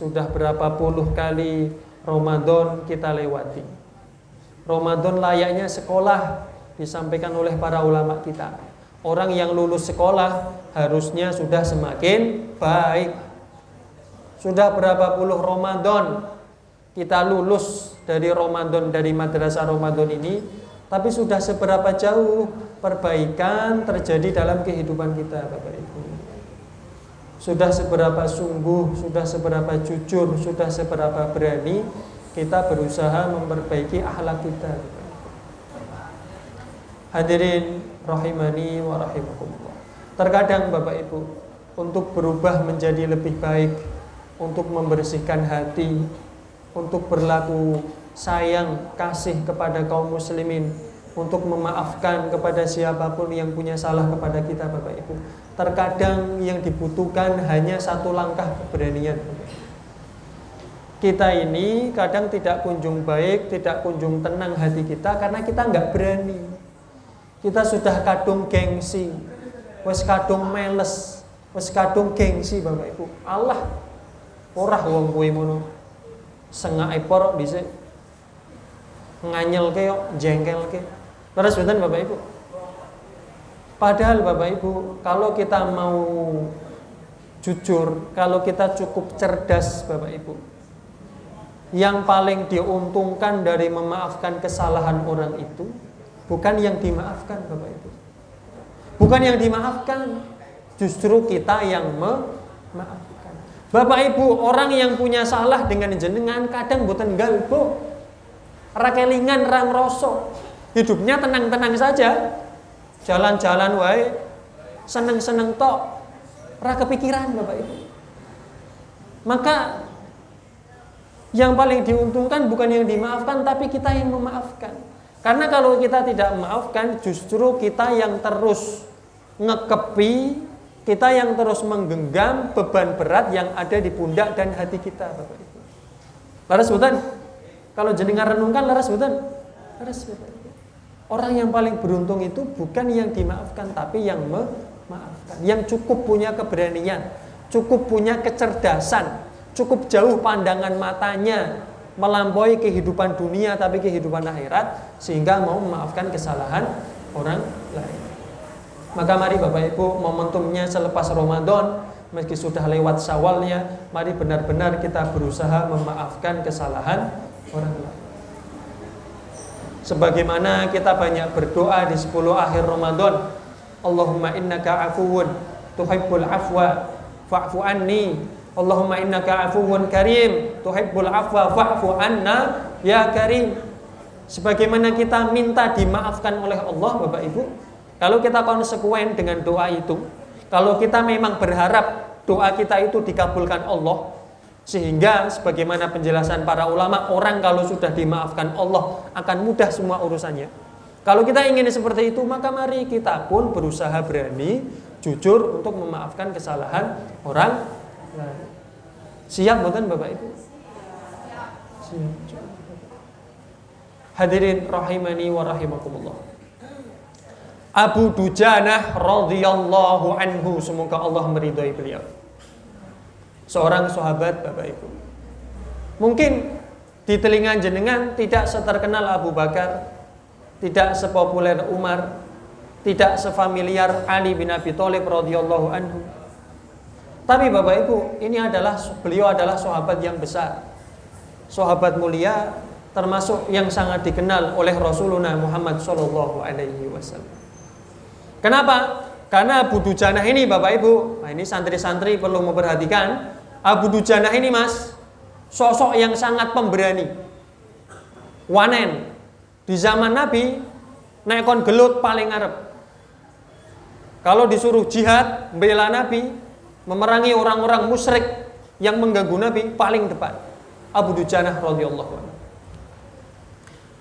sudah berapa puluh kali Ramadan kita lewati. Ramadan layaknya sekolah, disampaikan oleh para ulama kita. Orang yang lulus sekolah harusnya sudah semakin baik. Sudah berapa puluh Ramadan kita lulus dari Ramadan, dari madrasah Ramadan ini, tapi sudah seberapa jauh perbaikan terjadi dalam kehidupan kita Bapak Ibu. Sudah seberapa sungguh, sudah seberapa jujur, sudah seberapa berani kita berusaha memperbaiki akhlak kita. Hadirin rahimani wa rahimakumullah, Terkadang Bapak Ibu, untuk berubah menjadi lebih baik, untuk membersihkan hati, untuk berlaku sayang, kasih kepada kaum muslimin, untuk memaafkan kepada siapapun yang punya salah kepada kita Bapak Ibu, terkadang yang dibutuhkan hanya satu langkah keberanian. Kita ini kadang tidak kunjung baik, tidak kunjung tenang hati kita karena kita nggak berani. Kita sudah kadung gengsi, wes kadung meles, wes kadung gengsi Bapak Ibu. Allah ora wong kuwi ngono. Sengake porok dhisik. Nganyelke yo jengkelke. Terus mboten Bapak Ibu. Padahal Bapak Ibu, kalau kita mau jujur, kalau kita cukup cerdas Bapak Ibu, yang paling diuntungkan dari memaafkan kesalahan orang itu bukan yang dimaafkan Bapak Ibu. Bukan yang dimaafkan, justru kita yang memaafkan. Bapak Ibu, orang yang punya salah dengan jenengan kadang boten galbo, ra kelingan, ra ngrasa. Hidupnya tenang-tenang saja. Jalan-jalan wae, seneng-seneng tok, ra kepikiran Bapak Ibu. Maka yang paling diuntungkan bukan yang dimaafkan, tapi kita yang memaafkan. Karena kalau kita tidak memaafkan, justru kita yang terus ngekepi, kita yang terus menggenggam beban berat yang ada di pundak dan hati kita Bapak Ibu. Laras betul? Kalau jenengan renungkan, laras betul? Laras betul. Orang yang paling beruntung itu bukan yang dimaafkan, tapi yang memaafkan. Yang cukup punya keberanian, cukup punya kecerdasan, cukup jauh pandangan matanya, melampaui kehidupan dunia tapi kehidupan akhirat, sehingga mau memaafkan kesalahan orang lain. Maka mari Bapak Ibu, momentumnya selepas Ramadan, meski sudah lewat Syawalnya, mari benar-benar kita berusaha memaafkan kesalahan orang lain. Sebagaimana kita banyak berdoa di 10 akhir Ramadan, Allahumma innaka afuwun tuhibbul afwa fa'fu anni. Allahumma innaka afuwun karim tuhibbul afwa fa'fu anna ya karim. Sebagaimana kita minta dimaafkan oleh Allah Bapak Ibu, kalau kita konsekuen dengan doa itu, kalau kita memang berharap doa kita itu dikabulkan Allah, sehingga sebagaimana penjelasan para ulama, orang kalau sudah dimaafkan Allah akan mudah semua urusannya. Kalau kita ingin seperti itu, maka mari kita pun berusaha berani, jujur untuk memaafkan kesalahan orang lain. Siap bukan Bapak Ibu? Siap. Hadirin rahimani wa rahimakumullah. Abu Dujanah radhiyallahu anhu, semoga Allah meridhai beliau. Seorang sahabat Bapak Ibu. Mungkin di telinga jenengan tidak seterkenal Abu Bakar, tidak sepopuler Umar, tidak sefamiliar Ali bin Abi Thalib radhiyallahu anhu. Tapi Bapak Ibu, beliau adalah sahabat yang besar, sahabat mulia, termasuk yang sangat dikenal oleh Rasulullah Muhammad sallallahu alaihi wasallam. Kenapa? Karena Abu Dujanah ini Bapak Ibu, nah ini santri-santri perlu memperhatikan, Abu Dujanah ini Mas, sosok yang sangat pemberani. Wanen. Di zaman Nabi, nek kon gelut paling ngarep. Kalau disuruh jihad, bela Nabi, memerangi orang-orang musyrik yang mengganggu Nabi, paling depan. Abu Dujanah radhiyallahu anhu.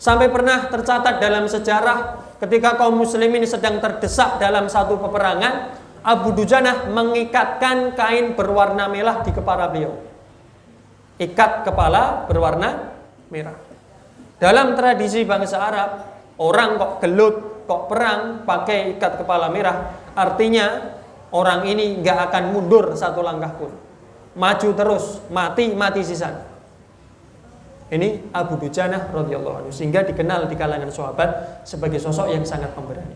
Sampai pernah tercatat dalam sejarah ketika kaum muslimin sedang terdesak dalam satu peperangan, Abu Dujanah mengikatkan kain berwarna merah di kepala beliau. Ikat kepala berwarna merah. Dalam tradisi bangsa Arab, orang kok gelut, kok perang pakai ikat kepala merah, artinya orang ini gak akan mundur satu langkah pun, maju terus, mati sisan. Ini Abu Dujanah radhiyallahu anhu, sehingga dikenal di kalangan sahabat sebagai sosok yang sangat pemberani.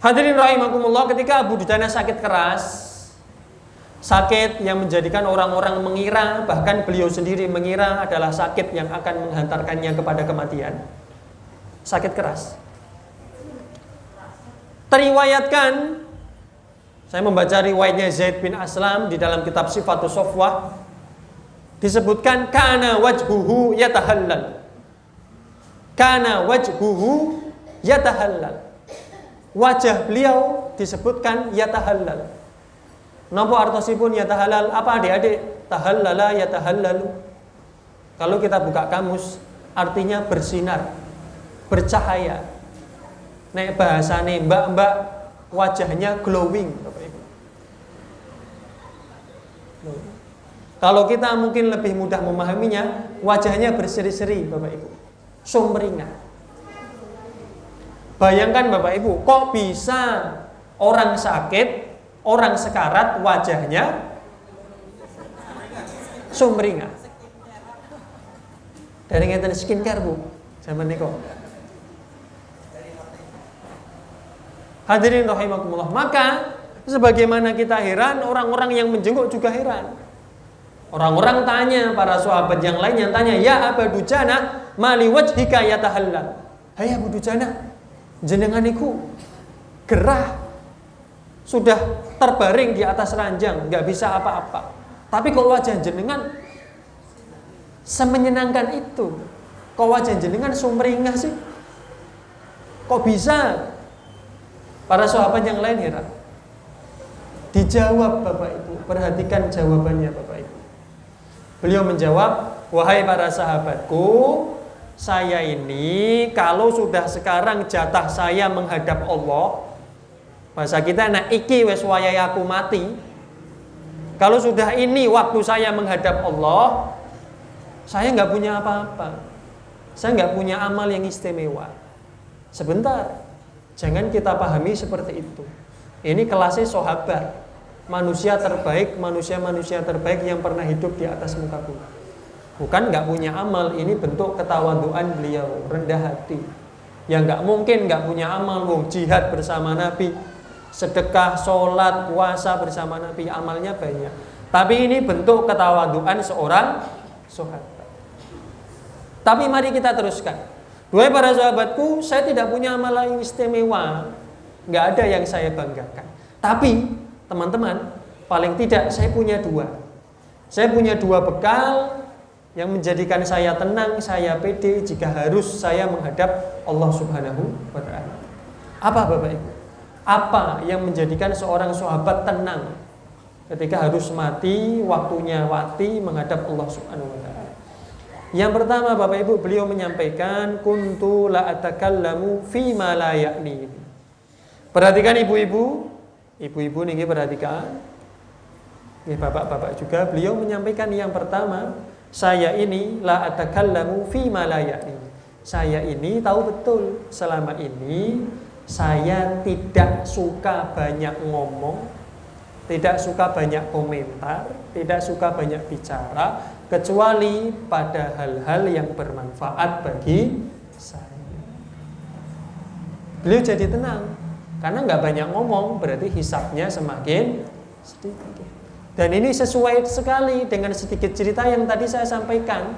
Hadirin rahimakumullah, ketika Abu Dujanah sakit keras, sakit yang menjadikan orang-orang mengira, bahkan beliau sendiri mengira adalah sakit yang akan menghantarkannya kepada kematian. Sakit keras. Teriwayatkan, saya membaca riwayatnya Zaid bin Aslam di dalam kitab Sifatus Sofwah, disebutkan kana wajhuhu yatahallal. Kana wajhuhu yatahallal. Wajah beliau disebutkan yatahallal. Napa artosipun yatahallal? Apa adik-adik? Tahallala yatahallalu. Kalau kita buka kamus, artinya bersinar, bercahaya. Nek bahasane mbak-mbak, wajahnya glowing, Bapak Ibu. Kalau kita mungkin lebih mudah memahaminya, wajahnya berseri-seri, Bapak Ibu, sumringah. Bayangkan Bapak Ibu, kok bisa orang sakit, orang sekarat wajahnya sumringah. Dari ngeten skincare Bu, zaman niko. Hadirin rahimakumullah. Maka sebagaimana kita heran, orang-orang yang menjenguk juga heran. Orang-orang tanya, para sahabat yang lain yang tanya, ya Abu Dujana, mali wajhika yatahallal. Hai Abu Dujana, jenengan niku gerah, sudah terbaring di atas ranjang, nggak bisa apa-apa. Tapi kok wajah jenengan semenyenangkan itu? Kok wajah jenengan sumringah sih? Kok bisa? Para sahabat yang lain heran. Dijawab Bapak Ibu, perhatikan jawabannya Bapak Ibu. Beliau menjawab, wahai para sahabatku, saya ini kalau sudah sekarang jatah saya menghadap Allah, bahasa kita nak iki wes wayahe aku mati. Kalau sudah ini waktu saya menghadap Allah, saya nggak punya apa-apa. Saya nggak punya amal yang istimewa. Sebentar, jangan kita pahami seperti itu. Ini kelasnya sahabat, manusia terbaik, manusia-manusia terbaik yang pernah hidup di atas muka bumi. Bukan nggak punya amal, ini bentuk ketawaduan beliau, rendah hati. Yang nggak mungkin nggak punya amal, jihad bersama Nabi, sedekah, sholat, puasa bersama Nabi, amalnya banyak. Tapi ini bentuk ketawaduan seorang sahabat. Tapi mari kita teruskan. Wahai para sahabatku, saya tidak punya amal yang istimewa, nggak ada yang saya banggakan. Tapi teman-teman, paling tidak saya punya dua. Saya punya dua bekal yang menjadikan saya tenang, saya pede jika harus saya menghadap Allah Subhanahu wa Ta'ala. Apa Bapak Ibu? Apa yang menjadikan seorang sahabat tenang ketika harus mati, waktunya mati menghadap Allah Subhanahu wa Ta'ala? Yang pertama Bapak Ibu, beliau menyampaikan kuntu la atakallamu fi ma la ya'ni. Perhatikan ibu-ibu niki perhatikan. Ini bapak-bapak juga, beliau menyampaikan yang pertama, saya ini la atakallamu fi ma la ya'ni. Saya ini tahu betul selama ini saya tidak suka banyak ngomong, tidak suka banyak komentar, tidak suka banyak bicara, kecuali pada hal-hal yang bermanfaat bagi saya. Beliau jadi tenang, karena nggak banyak ngomong, berarti hisabnya semakin sedikit. Dan ini sesuai sekali dengan sedikit cerita yang tadi saya sampaikan.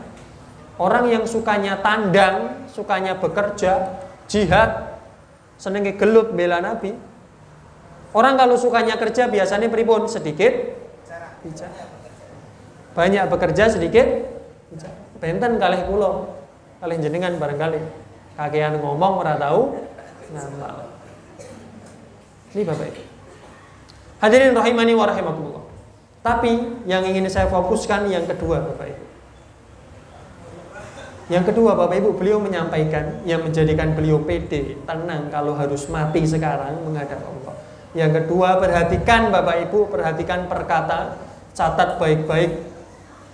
Orang yang sukanya tandang, sukanya bekerja, jihad, senengnya gelut bela Nabi. Orang kalau sukanya kerja biasanya pripun? Sedikit bicara. Banyak bekerja, sedikit bicara. Benten kalih kula, kalih jenengan barangkali kakean ngomong ora tahu ngamal. Ini Bapak Ibu. Hadirin rahimani wa rahimakumullah. Tapi yang ingin saya fokuskan yang kedua Bapak Ibu. Yang kedua Bapak Ibu, beliau menyampaikan yang menjadikan beliau pede, tenang kalau harus mati sekarang menghadap Allah. Yang kedua, perhatikan Bapak Ibu, perhatikan perkata, catat baik-baik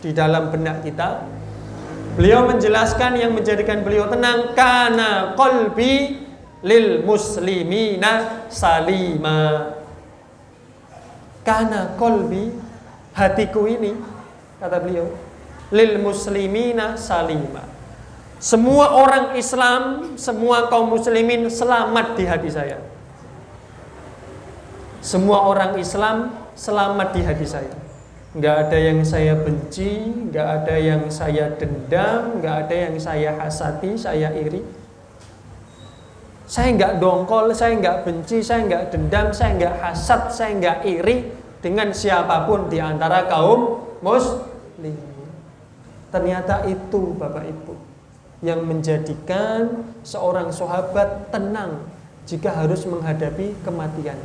di dalam benak kita. Beliau menjelaskan yang menjadikan beliau tenang, kana qalbi lil muslimina salima. Kana qalbi, hatiku ini, kata beliau, lil muslimina salima. Semua orang Islam, semua kaum muslimin selamat di hati saya. Semua orang Islam selamat di hati saya. Nggak ada yang saya benci, nggak ada yang saya dendam, nggak ada yang saya hasati, saya iri. Saya nggak dongkol, saya nggak benci, saya nggak dendam, saya nggak hasad, saya nggak iri dengan siapapun di antara kaum muslimin. Ternyata itu Bapak Ibu yang menjadikan seorang sahabat tenang jika harus menghadapi kematian.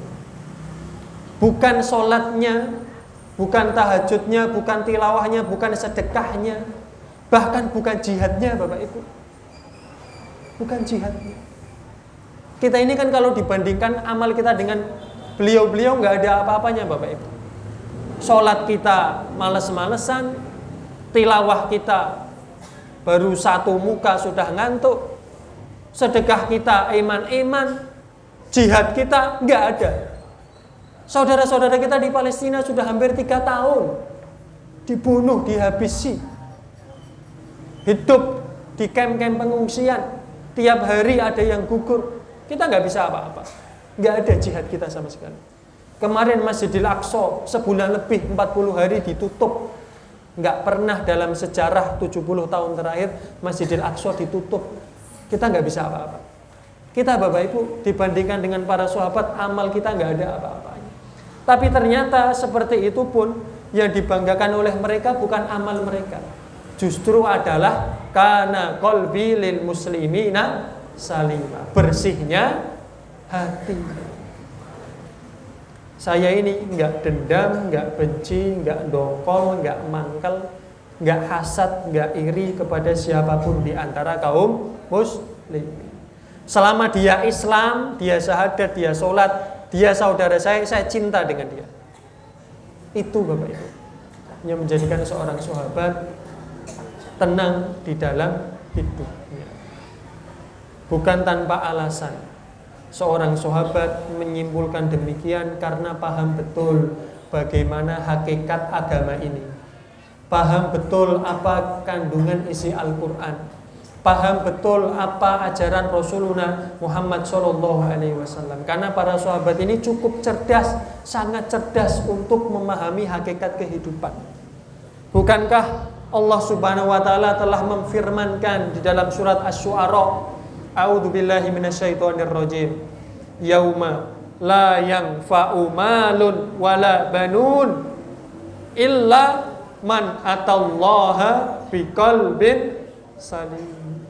bukan sholatnya, bukan tahajudnya, bukan tilawahnya, bukan sedekahnya, bahkan bukan jihadnya Bapak Ibu. Bukan jihadnya. Kita ini kan kalau dibandingkan amal kita dengan beliau-beliau nggak ada apa-apanya Bapak Ibu. Sholat kita males-malesan, tilawah kita baru satu muka sudah ngantuk, sedekah kita eman-eman, jihad kita nggak ada. Saudara-saudara kita di Palestina sudah hampir 3 tahun dibunuh, dihabisi, hidup di kamp-kamp pengungsian, tiap hari ada yang gugur. Kita nggak bisa apa-apa, nggak ada jihad kita sama sekali. Kemarin Masjidil Aqsa sebulan lebih 40 hari ditutup. Nggak pernah dalam sejarah 70 tahun terakhir Masjidil Aqsa ditutup. Kita nggak bisa apa-apa. Kita Bapak Ibu dibandingkan dengan para sahabat, amal kita nggak ada apa-apanya. Tapi ternyata seperti itu pun yang dibanggakan oleh mereka bukan amal mereka, justru adalah kana qalbi lil muslimina salimah, bersihnya hati. Saya ini nggak dendam, nggak benci, nggak dokol, nggak mangkel, nggak hasad, nggak iri kepada siapapun di antara kaum muslim. Selama dia Islam, dia syahadat, dia sholat, dia saudara saya cinta dengan dia. Itu Bapak Ibu yang menjadikan seorang sahabat tenang di dalam hidupnya. Bukan tanpa alasan. Seorang sahabat menyimpulkan demikian karena paham betul bagaimana hakikat agama ini. Paham betul apa kandungan isi Al-Quran. Paham betul apa ajaran Rasulullah Muhammad SAW. Karena para sahabat ini cukup cerdas, sangat cerdas untuk memahami hakikat kehidupan. Bukankah Allah Subhanahu wa taala telah memfirmankan di dalam surat Asy-Syu'ara, A'udzubillahi minasyaitonirrajim. Yauma la yanfa'u malun wala banun illa man atallaha biqalbin salim.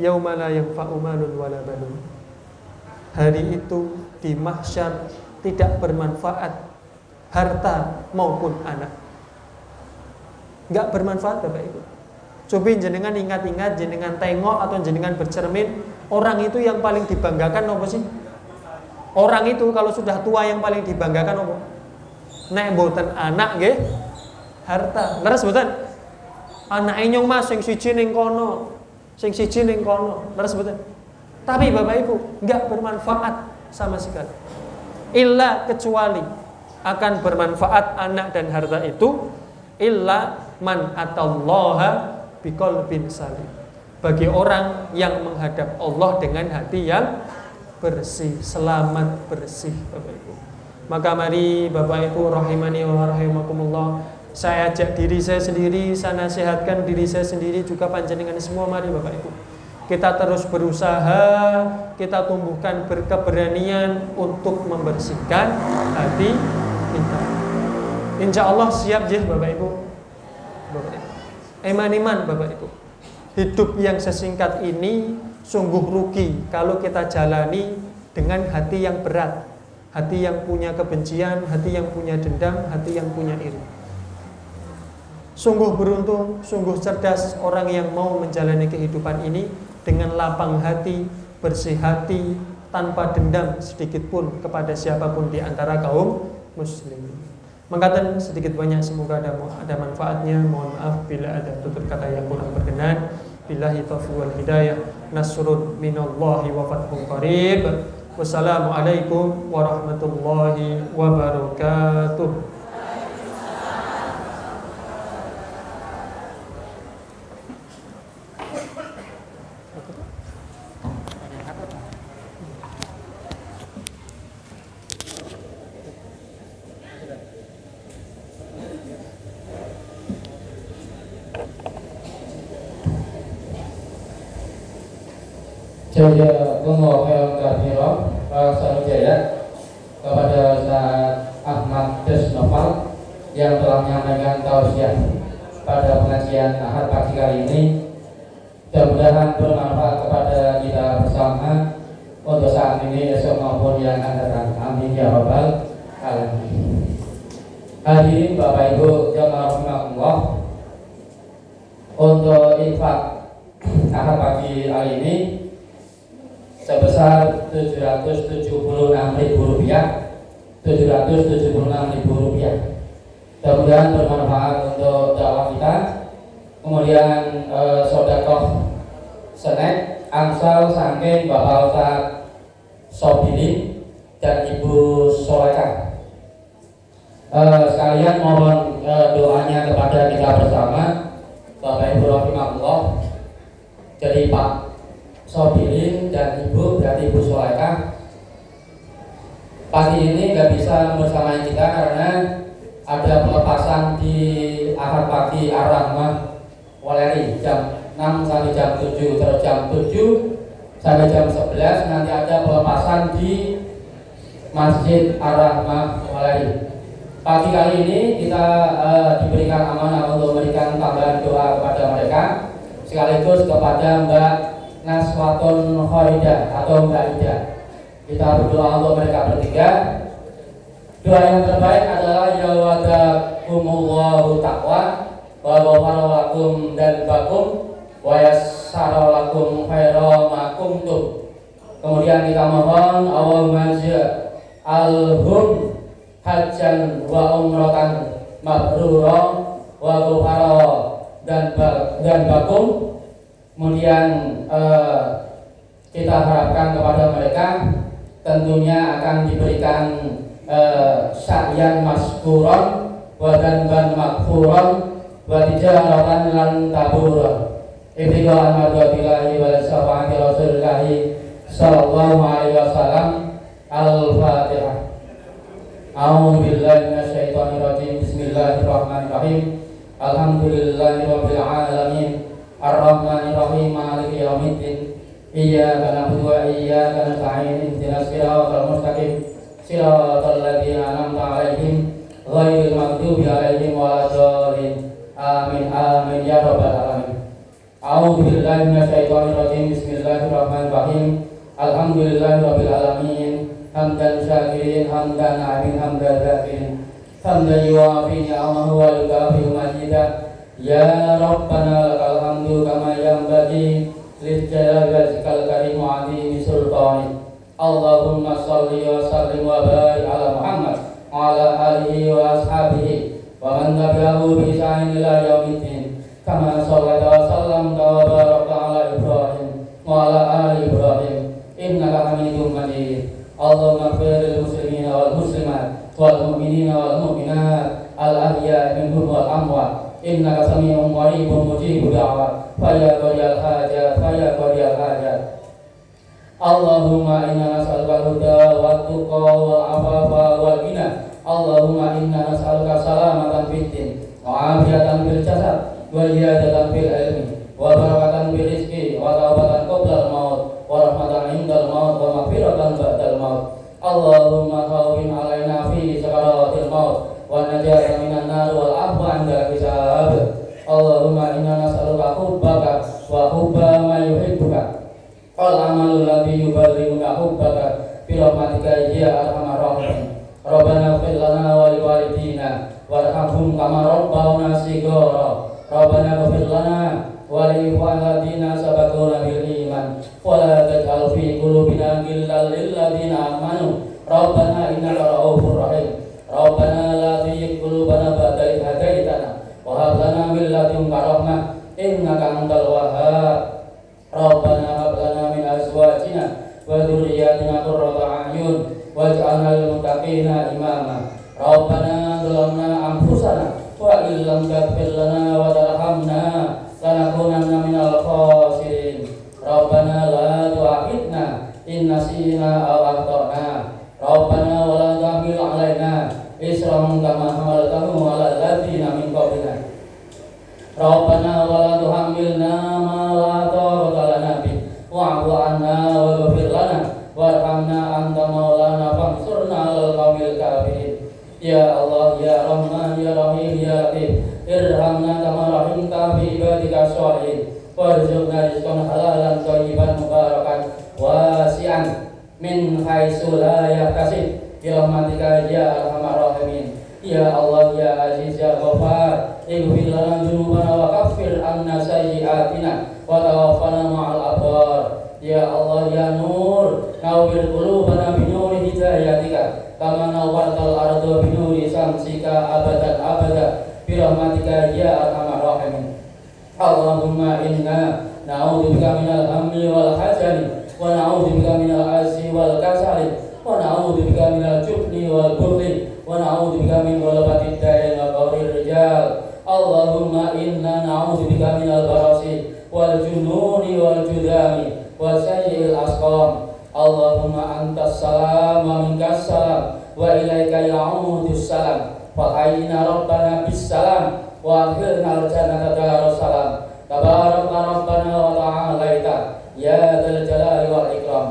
Yauma la yanfa'u malun wala banun. Hari itu di mahsyar tidak bermanfaat harta maupun anak. Enggak bermanfaat Bapak Ibu. Coba jenengan ingat-ingat, jenengan tengok atau jenengan bercermin, orang itu yang paling dibanggakan apa sih? Orang itu kalau sudah tua yang paling dibanggakan apa? Nek mboten anak nggih, harta. Leres mboten? Anake nyong Mas sing siji ning kono, sing siji ning kono. Leres mboten? Tapi Bapak Ibu, enggak bermanfaat sama sekali. Illa kecuali akan bermanfaat anak dan harta itu illa man atallaha biqalbin salim, bagi orang yang menghadap Allah dengan hati yang bersih, selamat bersih Bapak Ibu. Maka mari Bapak Ibu rahimani wa rahimakumullah, saya ajak diri saya sendiri, saya nasihatkan diri saya sendiri juga panjenengan semua, mari Bapak Ibu kita terus berusaha, kita tumbuhkan berkeberanian untuk membersihkan hati kita. Insya Allah siap je Bapak Ibu. Bapak Ibu, iman Bapak Ibu, hidup yang sesingkat ini sungguh rugi kalau kita jalani dengan hati yang berat, hati yang punya kebencian, hati yang punya dendam, hati yang punya iri. Sungguh beruntung, sungguh cerdas orang yang mau menjalani kehidupan ini dengan lapang hati, bersih hati, tanpa dendam sedikit pun kepada siapapun di antara kaum muslimin. Mengatakan sedikit banyak semoga ada manfaatnya. Mohon maaf bila ada tutur kata yang kurang berkenan. Billahi taufiq wal hidayah. Nasrun minallahi wa fathun qarib. Wassalamualaikum warahmatullahi wabarakatuh. Jazakumullah khairan katsiran wa sanujaya kepada Ustaz Ahmad Desnoval yang telah menyampaikan tausiah pada pengajian Ahad pagi kali ini. Mudah-mudahan bermanfaat kepada kita bersama untuk saat ini, esok maupun yang akan datang. Amin ya rabbal alamin. Hadirin Bapak Ibu jamaah rahimakumullah, untuk infak Ahad pagi hari ini sebesar Rp776.000, Rp776.000. Mudah-mudahan bermanfaat untuk dakwah kita. Kemudian sedekah snack angsal saking Bapak Ustaz Sobili dan Ibu Soleka. Sekalian mohon doanya kepada kita bersama, Bapak Ibu rahimahullah. Jadi Pak Sobilin dan Ibu dari Ibu Soleka pagi ini nggak bisa bersama kita karena ada pelepasan di Ahad pagi Ar-Rahmah Waleri jam 6 sampai jam 7, terus jam 7 sampai jam 11 nanti ada pelepasan di Masjid Ar-Rahmah Waleri. Pagi kali ini kita diberikan amanah untuk memberikan tambahan doa kepada mereka, sekaligus kepada Mbak Naswatun Khoridah atau Mbak Ida. Kita berdoa untuk mereka bertiga. Doa yang terbaik adalah ya wadakumullahu taqwa wa ghafara lakum dan bakum wa yassara lakum khaira ma kuntum. Kemudian kita mohon Allahumma ja'alhum hajjan wa umratan mabrura wa ghafara dan bakum. Kemudian kita harapkan kepada mereka tentunya akan diberikan sa'yan maskuron wa danban maghfuron wa tijaratan lan tabura ibtiqa'an madhatillahi wa syafaati rasulillahi sallallahu alaihi wasallam. Al-Fatihah. A'udzu billahi minasyaitonir rajim. Bismillahirrahmanirrahim. Alhamdulillahirabbil alamin. Ar-Rahmanir Rahim. Maliki yaumiddin. Iyyaka na'budu wa iyyaka nasta'in. Ihdinas siratal mustaqim. Siratal ladzina an'amta 'alaihim ghairil maghdubi 'alaihim waladdallin. Amin amin ya rabbal alamin. A'udzu billahi minasyaitonir rajim. Bismillahirrahmanirrahim. Alhamdulillahirabbil alamin. Hamdan syakirin, hamdan amin, hamdan zakirin, hamdan yuwafi ni'amahu wa yukafi majidah. Ya Rabbana lakal hamdu kama yanbaghi lijalali wajhikal karim wa 'azimi sultanik. Allahumma shalli wa sallim wa barik ala Muhammad wa ala alihi wa ashabihi wa man tabi'ahu bi ihsanin ila yaumiddin. Kama shallaita wa sallamta wa barakta ala Ibrahim wa ala ali Ibrahim innaka Hamidum Majid. Allahumma ighfir lil muslimina wal muslimat wal mu'minina wal mu'minat al ahya'i minhum wal amwat innaka sami'un qaribun mujibud da'wat fa ya qadiyal hajat fa ya qadiyal hajat. Allahumma inna nas'aluka al-huda wat tuqa wal afafa wal ghina. Allahumma inna nas'aluka salamatan fid din wa afiyatan fil jasad wa ziyadatan fil ilmi wa barakatan fil rizqi wa taubatan qabla al-maut wa rahmatan indal maut wa maghfiratan ba'dal maut. Allahumma hawwin alaina fi sakaratil maut wa najata minan nar wal afwa 'inda hisab. Allahumma inna nas'aluka hubbaka wa hubba man yuhibbuka wal amalul ladzi yuballighuna hubbaka bi rahmatika ya arhamar rahimin. Rabbana ighfir lana wa li walidina warhamhum kama rabbawna shighara. Rabbana ighfir lana wa li ikhwanina sabaquna bil iman wa la taj'al fi qulubina ghillan lil ladzina amanu. Rabbana innaka ra'ufur rahim. Rabbana la tuzigh qulubana ba'da idh hadaitana wa hab lana min ladunka rahmah innaka antal wahhab. Rabbana hab lana min azwajina wa dhurriyyatina qurrata a'yun waj'alna lil muttaqina imama. Rabbana zalamna anfusana wa illam taghfir lana wa tarhamna lanakunanna minal khasirin. Rabbana la tu'akhidna in nasina aw akhtana. Rabbana wa la tahmil 'alaina isran kama hamaltahu 'alal ladzina min qablina. Rabbana wa la tuhammilna ma la taqata lana bih wa'fu 'anna wa ighfir lana warhamna anta maulana fansurna 'alal qaumil kafirin. Ya Allah, ya Rahman, ya Rahim, ya Latif, irhamna kama rahimta bi ibadika sholihin warzuqna rizqan halalan thayyiban mubarakan wasi'an min haitsu la yahtasib bi rahmatika ya arhamar Ya Allah ya Aziz ya Ghaffar, ighfir lana dzunubana wa kaffir anna sayyi'atina wa tawaffana ma'al abrar. Ya Allah ya Nur, nawwir qulubana bi nuri hidayatika kama nawwartal arda bi nuri samsika abadan abada bi rahmatika ya arhamar rahimin. Allahumma inna na'udzubika minal hammi wal hazani wa na'udzubika minal azzi wal kasali wa na'udzubika minal jubni wal bukhli wa na'udzubika min ghalabatid da'i wa qahrir rijal. Allahumma inna na'udzubika minal barasi wal jununi wal judami wa sayyi'il asqam. Allahumma antas salam wa minkas salam wa ilaika ya'udus salam. Fa hayyina rabbana bis salam wa akhirna al-jannata darus salam. Tabaraka rabbana wa ta'alaita ya dzal jalali wal ikram.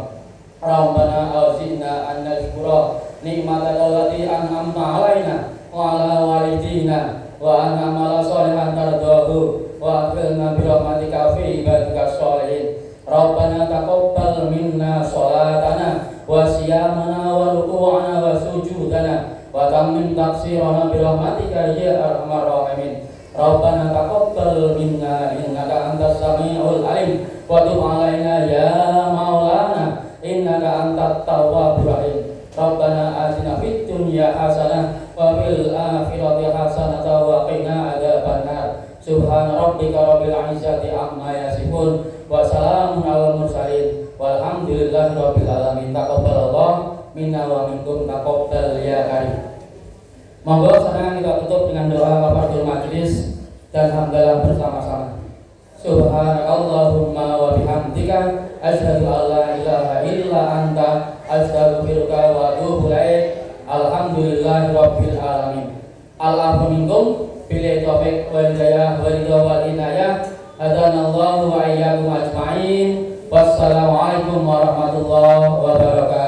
Rabbana awzidna an nashkura ni'mataka allati an'amta 'alaina wa 'ala walidina wa an na'mala sholihan tardahu wa adkhilna bi rahmatika fi ibadika sholihin. Rabbana taqabbal minna sholatana wa siyamana wa ruku'ana wa sujudana wa tammim taqsirana bi rahmatika ya arhamar rahimin. Rabbana taqabbal minna innaka antas samiul alim wa tub 'alaina ya maulana innaka antat tawwabur rahim. Rabbana atina fid dunya hasanah wa fil akhirati hasanah wa qina adzabannar. Subhana rabbika rabbil izzati amma yasifun wa salamun alal mursalin walhamdulillahi rabbil alamin. Taqabbalallah minna wa minkum taqabbal ya karim. Monggo sekarang kita tutup dengan doa kafaratul majelis dan hamdalah bersama-sama. Subhanakallahumma wa bihamdika asyhadu an la ilaha illa anta astaghfiruka wa atubu ilaik. Alhamdulillahi rabbil alamin. Al-afu minkum bil taufiq wal hidayah wal ridha wal inayah. Hadanallahu wa iyyakum ajmain. Wassalamualaikum warahmatullahi wabarakatuh.